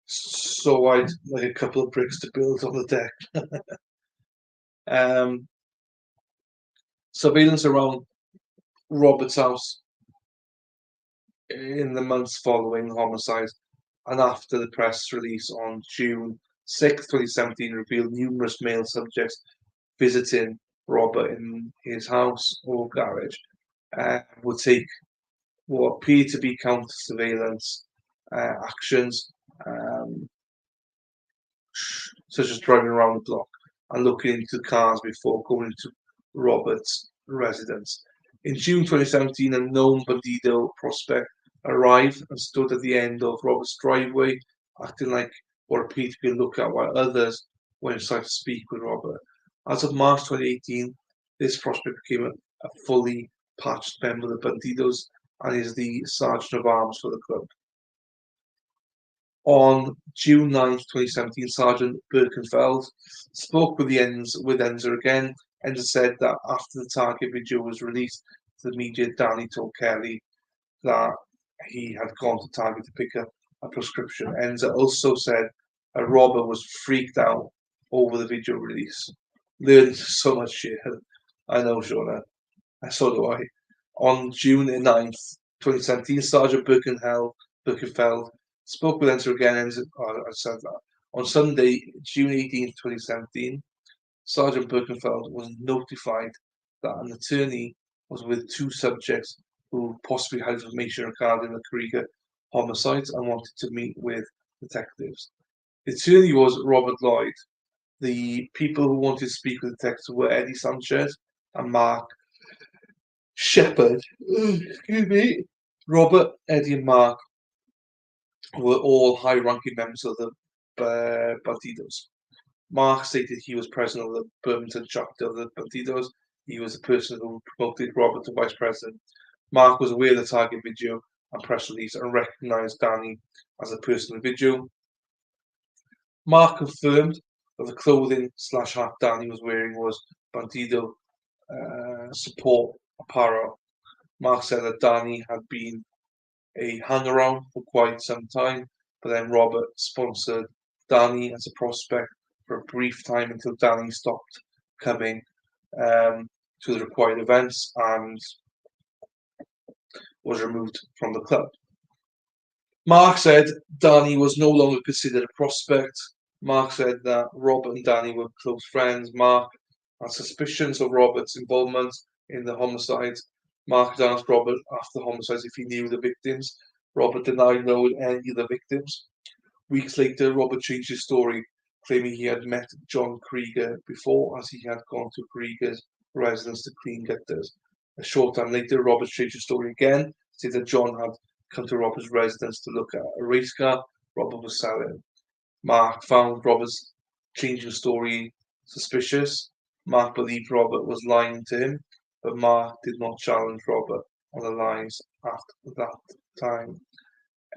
So I'd like a couple of bricks to build on the deck. Surveillance around Robert's house in the months following the homicide and after the press release on June 6, 2017, revealed numerous male subjects visiting Robert in his house or garage would take what appeared to be counter surveillance actions, such as driving around the block and looking into cars before going into Robert's residence. In June 2017, a known bandido prospect arrived and stood at the end of Robert's driveway, acting like what appeared to be a lookout while others went inside to speak with Robert. As of March 2018, this prospect became a fully patched member of the Bandidos and is the Sergeant of Arms for the club. On June 9th, 2017, Sergeant Birkenfeld spoke with Enza again. Enza said that after the Target video was released to the media, Danny told Kelly that he had gone to Target to pick up a prescription. Enza also said that Robert was freaked out over the video release. Learned so much shit. I know, Shauna. So do I. On June 9th, 2017, Sergeant Birkenfeld spoke with Enza again. I said that. On Sunday, June 18th, 2017, Sergeant Birkenfeld was notified that an attorney was with two subjects who possibly had information regarding the Careaga homicides and wanted to meet with detectives. The attorney was Robert Lloyd. The people who wanted to speak with detectives were Eddie Sanchez and Mark Shepard. Excuse me. Robert, Eddie, and Mark were all high-ranking members of the Bandidos. Mark stated he was president of the Birmingham chapter of the Bandidos. He was the person who promoted Robert to vice president. Mark was aware of the Target video and press release and recognized Danny as the person in the video. Mark confirmed that the clothing / hat Danny was wearing was Bandido support apparel. Mark said that Danny had been a hangaround for quite some time, but then Robert sponsored Danny as a prospect for a brief time until Danny stopped coming to the required events and was removed from the club. Mark said Danny was no longer considered a prospect. Mark said that Robert and Danny were close friends. Mark had suspicions of Robert's involvement in the homicides. Mark had asked Robert after the homicides if he knew the victims. Robert denied knowing any of the victims. Weeks later, Robert changed his story, claiming he had met John Careaga before, as he had gone to Careaga's residence to clean gutters. A short time later, Robert changed his story again, saying that John had come to Robert's residence to look at a race car Robert was selling. Mark found Robert's changing story suspicious. Mark believed Robert was lying to him, but Mark did not challenge Robert on the lies after that time.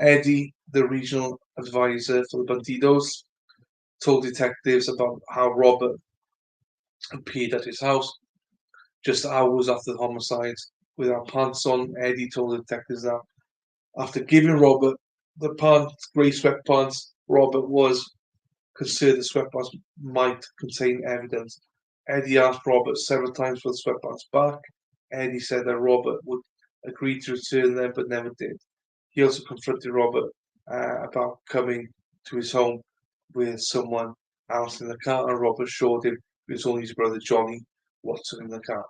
Eddie, the regional advisor for the Bandidos, told detectives about how Robert appeared at his house just hours after the homicides without pants on. Eddie told the detectives that after giving Robert the grey sweatpants, Robert was concerned the sweatpants might contain evidence. Eddie asked Robert several times for the sweatpants back. Eddie said that Robert would agree to return them, but never did. He also confronted Robert about coming to his home with someone else in the car, and Robert assured him it was only his brother Johnny Watson in the car.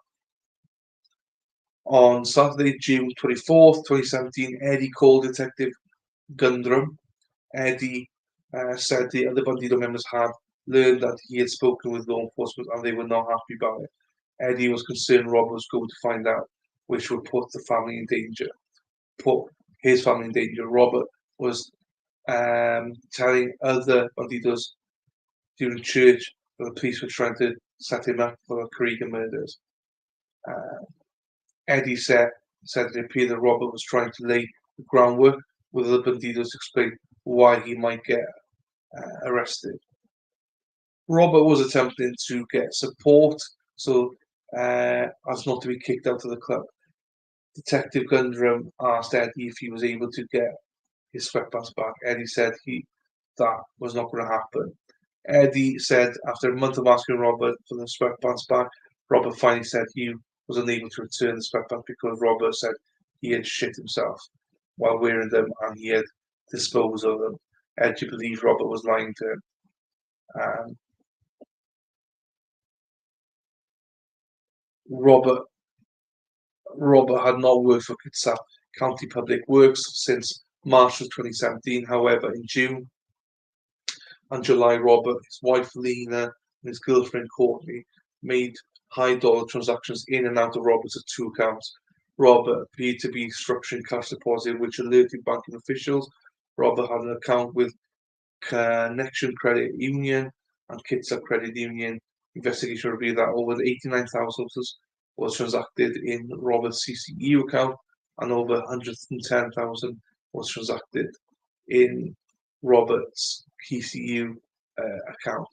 On Saturday, June 24th, 2017, Eddie called Detective Gundrum. Eddie said the other Bandido members had learned that he had spoken with law enforcement and they were not happy about it. Eddie was concerned Robert was going to find out, which would put the family in danger. Put his family in danger. Robert was telling other bandidos during church that the police were trying to set him up for the Careaga murders. Eddie said it appeared that Robert was trying to lay the groundwork with the bandidos to explain why he might get arrested. Robert was attempting to get support so as not to be kicked out of the club. Detective Gundrum asked Eddie if he was able to get his sweatpants back. Eddie said that was not going to happen. Eddie said after a month of asking Robert for the sweatpants back, Robert finally said he was unable to return the sweatpants because Robert said he had shit himself while wearing them and he had disposed of them. Eddie believed Robert was lying to him. Robert had not worked for Kitsap County Public Works since March of 2017. However, in June and July, Robert, his wife Lena, and his girlfriend Courtney made high-dollar transactions in and out of Robert's two accounts. Robert appeared to be structuring cash deposit, which alerted banking officials. Robert had an account with Connection Credit Union and Kitsap Credit Union. Investigation revealed that over 89,000 was transacted in Robert's CCU account and over 110,000 was transacted in Robert's PCU account.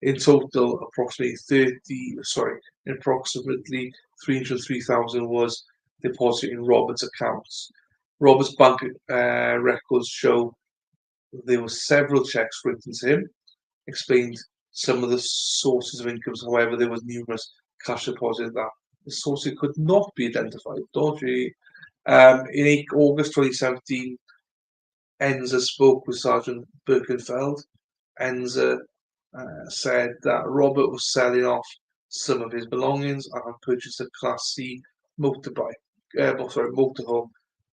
In total, approximately 303,000 was deposited in Robert's accounts. Robert's bank records show there were several checks written to him, explained some of the sources of income. However, there was numerous cash deposits that the sources could not be identified. Dodgy. In August 2017, Enza spoke with Sergeant Birkenfeld. Enza said that Robert was selling off some of his belongings and purchased a Class C motorhome,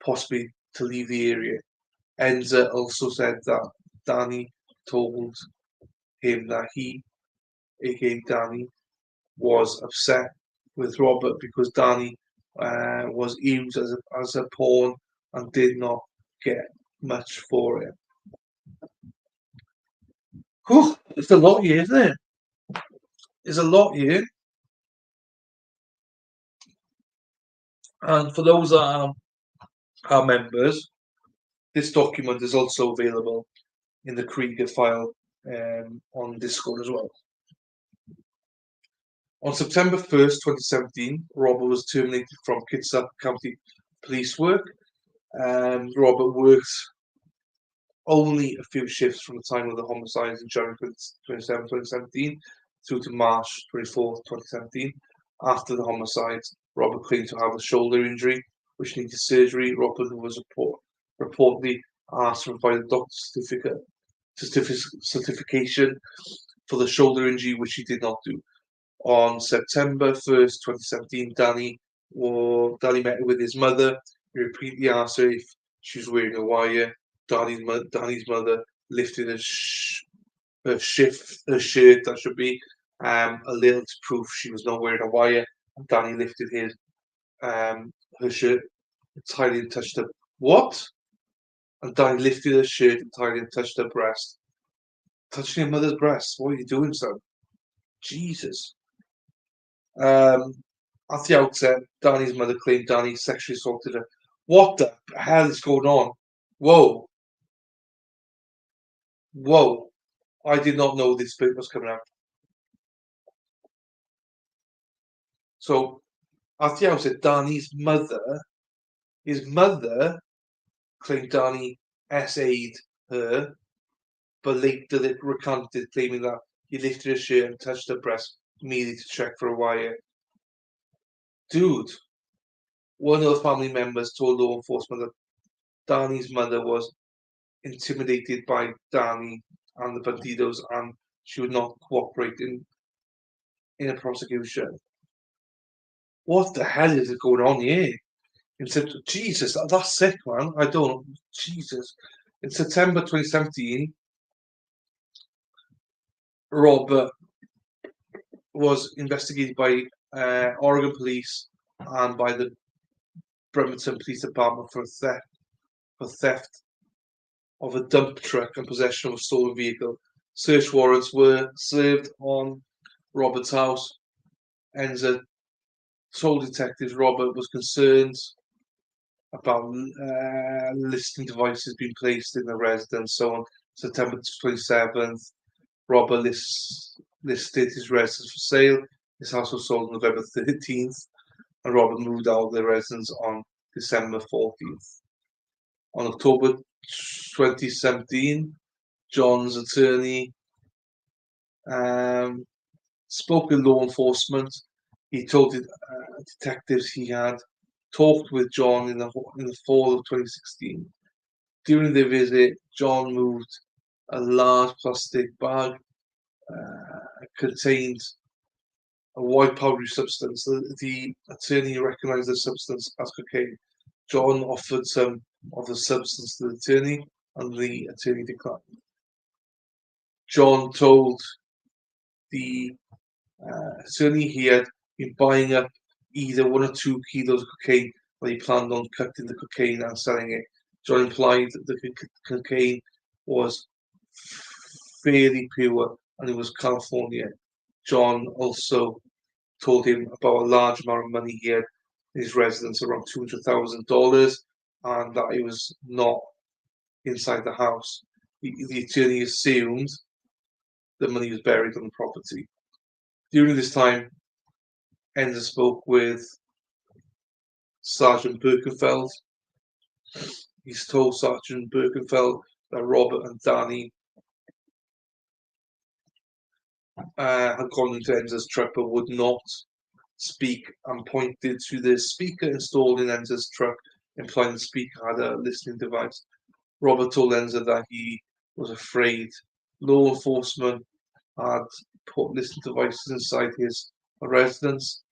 possibly to leave the area. Enza also said that Danny told him that he, aka Danny, was upset with Robert because Danny was used as a pawn and did not get much for it. Whew, it's a lot here, isn't it? There's a lot here. And for those that are members, this document is also available in the Careaga file on Discord as well. On September 1st, 2017, Robert was terminated from Kitsap County Police work. Robert worked only a few shifts from the time of the homicides in January 27, 2017 through to March 24, 2017. After the homicides, Robert claimed to have a shoulder injury which needed surgery. Robert was reportedly asked to provide a doctor's certification for the shoulder injury, which he did not do. On September 1st, 2017, Danny met with his mother. He repeatedly asked her if she was wearing a wire. Danny's mother lifted her shirt, that should be, a little to prove she was not wearing a wire. And Danny lifted her shirt entirely and touched her. What? And Danny lifted her shirt entirely and touched her breast. Touching your mother's breast? What are you doing, son? Jesus. At the outset, Danny's mother claimed Danny sexually assaulted her. What the hell is going on? Whoa. I did not know this bit was coming out. So, at the outset, Danny's mother, his mother claimed Danny SA'd her, but later recanted, claiming that he lifted her shirt and touched her breast immediately to check for a wire. Dude, one of the family members told law enforcement that Danny's mother was intimidated by Danny and the bandidos and she would not cooperate in a prosecution. What the hell is going on here? Jesus, that's sick, man. I don't. Jesus. In September 2017, Robert was investigated by Oregon police and by the Bremerton Police Department for for theft of a dump truck and possession of a stolen vehicle. Search warrants were served on Robert's house. Enza told detectives Robert was concerned about listening devices being placed in the residence. So on September 27th, Robert listed his residence for sale. His house was sold on November 13th, and Robert moved out of the residence on December 14th. On October 2017, John's attorney spoke with law enforcement. He told detectives he had talked with John in the fall of 2016. During the visit, John moved a large plastic bag contained a white powdery substance. The attorney recognized the substance as cocaine. John offered some of the substance to the attorney, and the attorney declined. John told the attorney he had been buying up either 1 or 2 kilos of cocaine, but he planned on cutting the cocaine and selling it. John implied that the cocaine was fairly pure and it was California. John also told him about a large amount of money he had in his residence, around $200,000, and that it was not inside the house. The attorney assumed the money was buried on the property. During this time, Enza spoke with Sergeant Birkenfeld. He's told Sergeant Birkenfeld that Robert and Danny had gone into Enza's truck but would not speak, and pointed to the speaker installed in Enza's truck, implying the speaker had a listening device. Robert told Enza that he was afraid law enforcement had put listening devices inside his residence.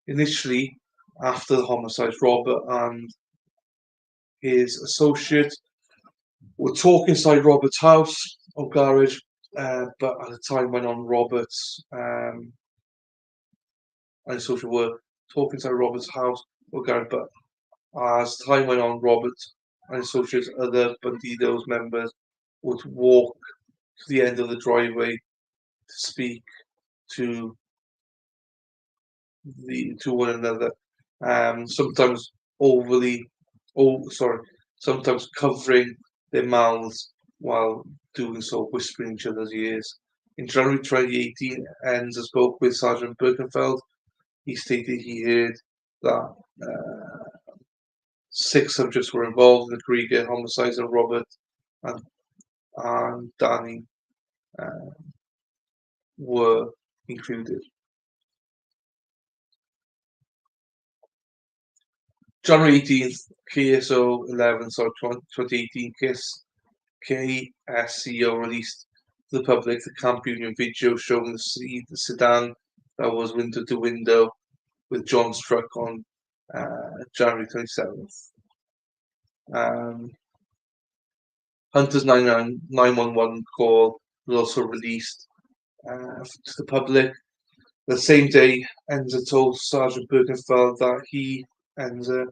Initially, after the homicide, Robert and his associate were talking inside Robert's house or garage, but as the time went on, Robert's and his associate were talking inside Robert's house or garage, but as time went on, Robert and his associates, other Bandidos members, would walk to the end of the driveway to speak to one another, sometimes sometimes covering their mouths while doing so, whispering in each other's ears. In January 2018, Enza spoke with Sergeant Birkenfeld. He stated he heard that 6 subjects were involved in the Careaga homicides, and Robert and Danny were included. January 18th, KSO 11, 2018, KSCO released to the public the Camp Union video showing the sedan that was window to window with John's truck on January 27th. Hunter's 911 call was also released to the public. The same day, Enza told Sergeant Birkenfeld that Enza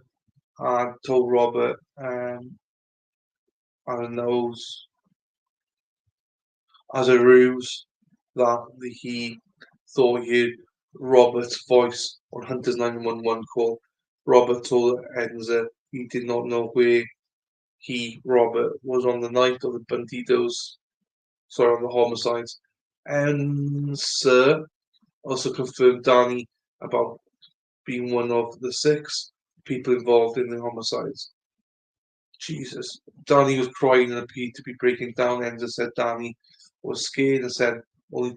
had told Robert as a ruse that he thought he heard Robert's voice on Hunter's 911 call. Robert told Enza he did not know where Robert, was on the night of the homicides. Enza also confirmed Danny about being one of the 6 people involved in the homicides. Jesus. Danny was crying and appeared to be breaking down. Enza said Danny was scared and said only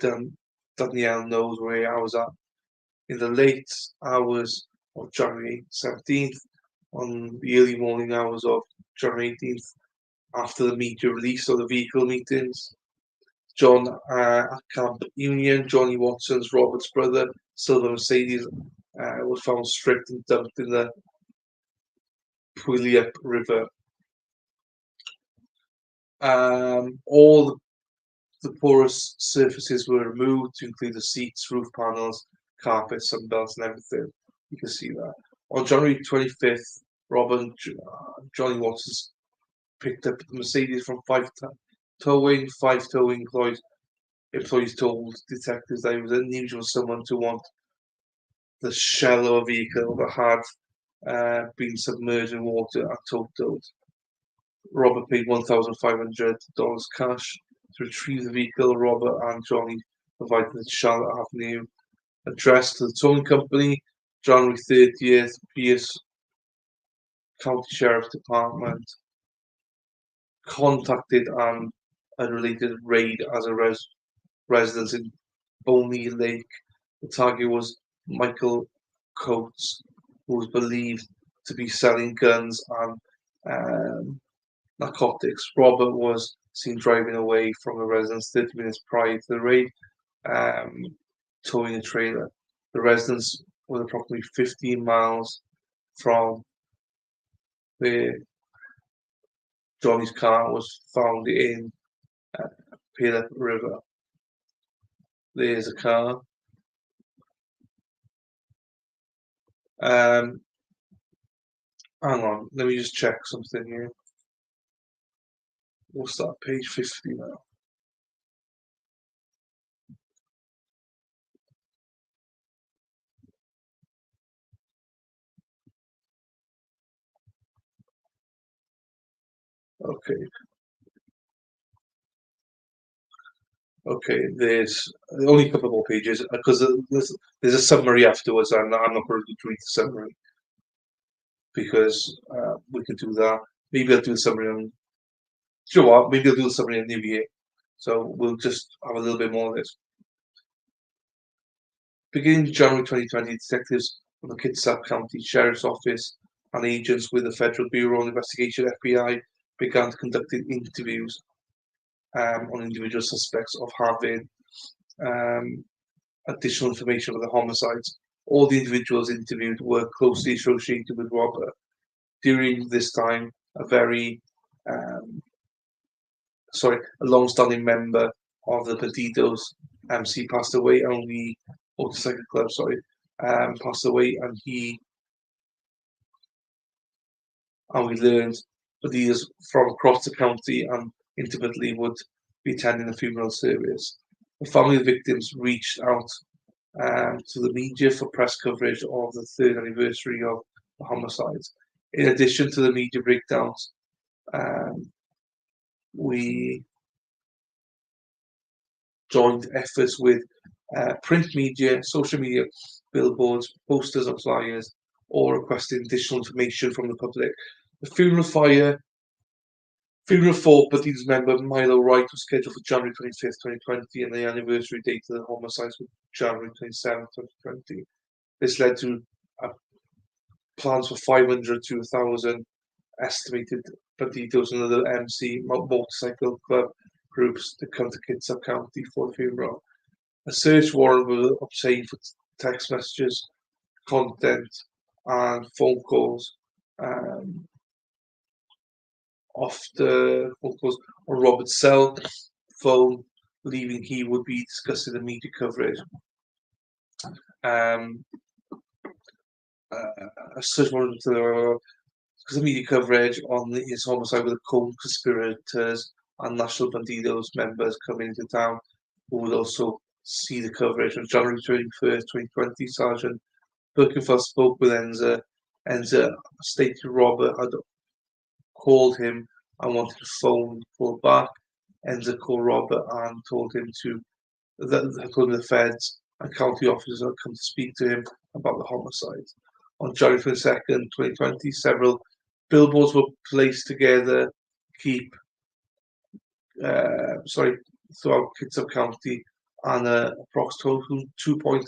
Danielle knows where I was at. In the late hours of January 17th, on the early morning hours of January 18th, after the media release of the vehicle meetings, John at Camp Union, Johnny Watson's, Robert's brother, silver Mercedes, was found stripped and dumped in the Puyallup River. All the porous surfaces were removed to include the seats, roof panels, carpets, sunbelts, and everything. You can see that. On January 25th, Robert and Johnny Watson's picked up the Mercedes from towing. 5 towing employees told detectives that it was unusual for someone to want the shell of a vehicle that had been submerged in water and totaled. Robert paid $1,500 cash to retrieve the vehicle. Robert and Johnny provided the Charlotte Avenue address to the towing company. January 30th, Pierce County Sheriff's Department contacted an unrelated raid as a residence in Boney Lake. The target was Michael Coates, who was believed to be selling guns and narcotics. Robert was seen driving away from the residence 30 minutes prior to the raid, towing a trailer. The residence was approximately 15 miles from where Johnny's car was found in Pila River. There's a car. Hang on, let me just check something here. What's that? Page 50 now. Okay. There's only a couple more pages because there's a summary afterwards, and I'm not going to read the summary because we can do that. Maybe I'll do the summary on. Do you know what? Maybe I'll do the summary in the new year. So we'll just have a little bit more of this. Beginning January 2020, detectives from the Kitsap County Sheriff's Office and agents with the Federal Bureau of Investigation (FBI) began conducting interviews on individual suspects of having additional information about the homicides. All the individuals interviewed were closely associated with Robert. During this time, a long-standing member of the Bandidos MC passed away, and the motorcycle club, passed away, and we learned Bandidos from across the county and intimately would be attending the funeral service. The family of the victims reached out to the media for press coverage of the 3rd anniversary of the homicides. In addition to the media breakdowns, we joined efforts with print media, social media, billboards, posters and flyers, all requesting additional information from the public. The funeral for Bandidos member Milo Wright was scheduled for January 25th, 2020, and the anniversary date of the homicides was January 27th, 2020. This led to plans for 500 to 1,000 estimated Bandidos and other MC motorcycle club groups to come to Kitsap County for the funeral. A search warrant was obtained for text messages, content, and phone calls off the phone calls on Robert's cell phone, believing he would be discussing the media coverage. A search warrant because the media coverage on his homicide with the co-conspirators and National Bandidos members coming into town, who would also see the coverage. On January 21st, 2020, Sergeant Birkenfeld spoke with Enza. Enza stated Robert had called him and wanted a phone call back. Enza called Robert and told him the feds and county officers had come to speak to him about the homicide. On January 22nd, 2020, several billboards were placed together throughout Kitsap County, and approximately 2.6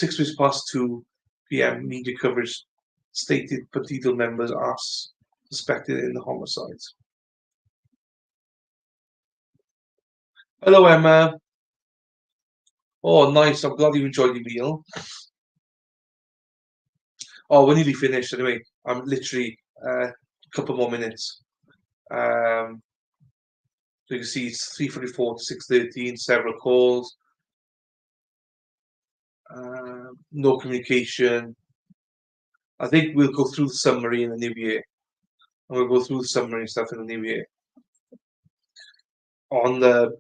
minutes past 2 p.m. media coverage stated Bandido members are suspected in the homicides. Hello, Emma. Oh, nice. I'm glad you enjoyed your meal. Oh, we're nearly finished anyway. I'm literally a couple more minutes. So you can see it's 3:44 to 6:13, several calls, no communication. I think we'll go through the summary in the new year. I'm going to go through the summary and stuff in the new year on the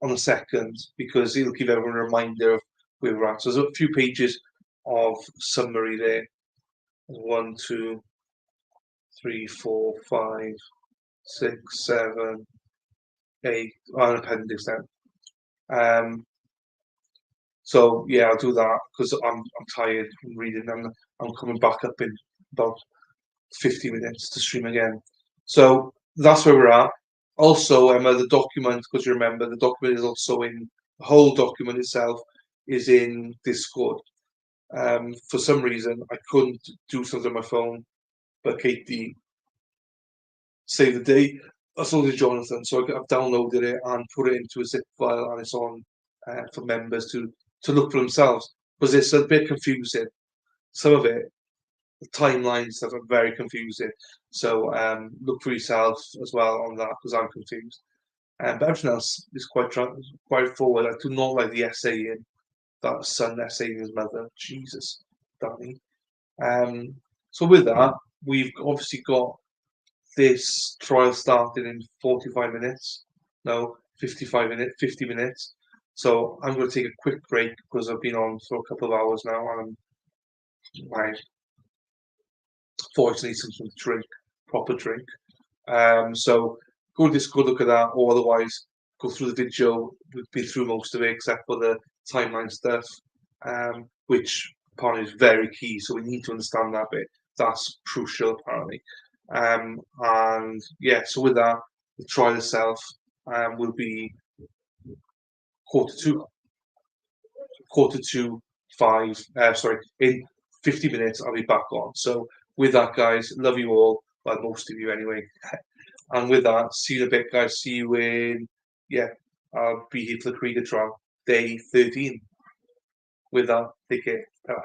2nd, because it'll give everyone a reminder of where we're at. So there's a few pages of summary there. 1, 2, 3, 4, 5, 6, 7, 8. An appendix then. So yeah, I'll do that because I'm tired from reading them. I'm coming back up in about 50 minutes to stream again. So that's where we're at. Also, Emma, the document, because you remember, the document is also in, the whole document itself is in Discord. For some reason, I couldn't do something on my phone, but Katie saved the day. So did Johnathon. So I've downloaded it and put it into a zip file, and it's on for members to look for themselves, because it's a bit confusing. Some of it, the timeline stuff, are very confusing. So look for yourself as well on that, because I'm confused. But everything else is quite forward. I do not like the essaying, that son essaying his mother. Jesus, Danny. So with that, we've obviously got this trial starting in 45 minutes. No, 55 minutes, 50 minutes. So I'm going to take a quick break because I've been on for a couple of hours now, and my voice needs some drink, proper drink. So go to Discord, look at that, or otherwise go through the video. We've been through most of it except for the timeline stuff, which apparently is very key. So we need to understand that bit. That's crucial, apparently. And yeah, so with that, the trial itself will be quarter to 5. Sorry, in 50 minutes, I'll be back on. So with that, guys, love you all. Well, most of you anyway. And with that, see you in a bit, guys. See you in, I'll be here for the Careaga trial, day 13. With that, take care. Ta-ra.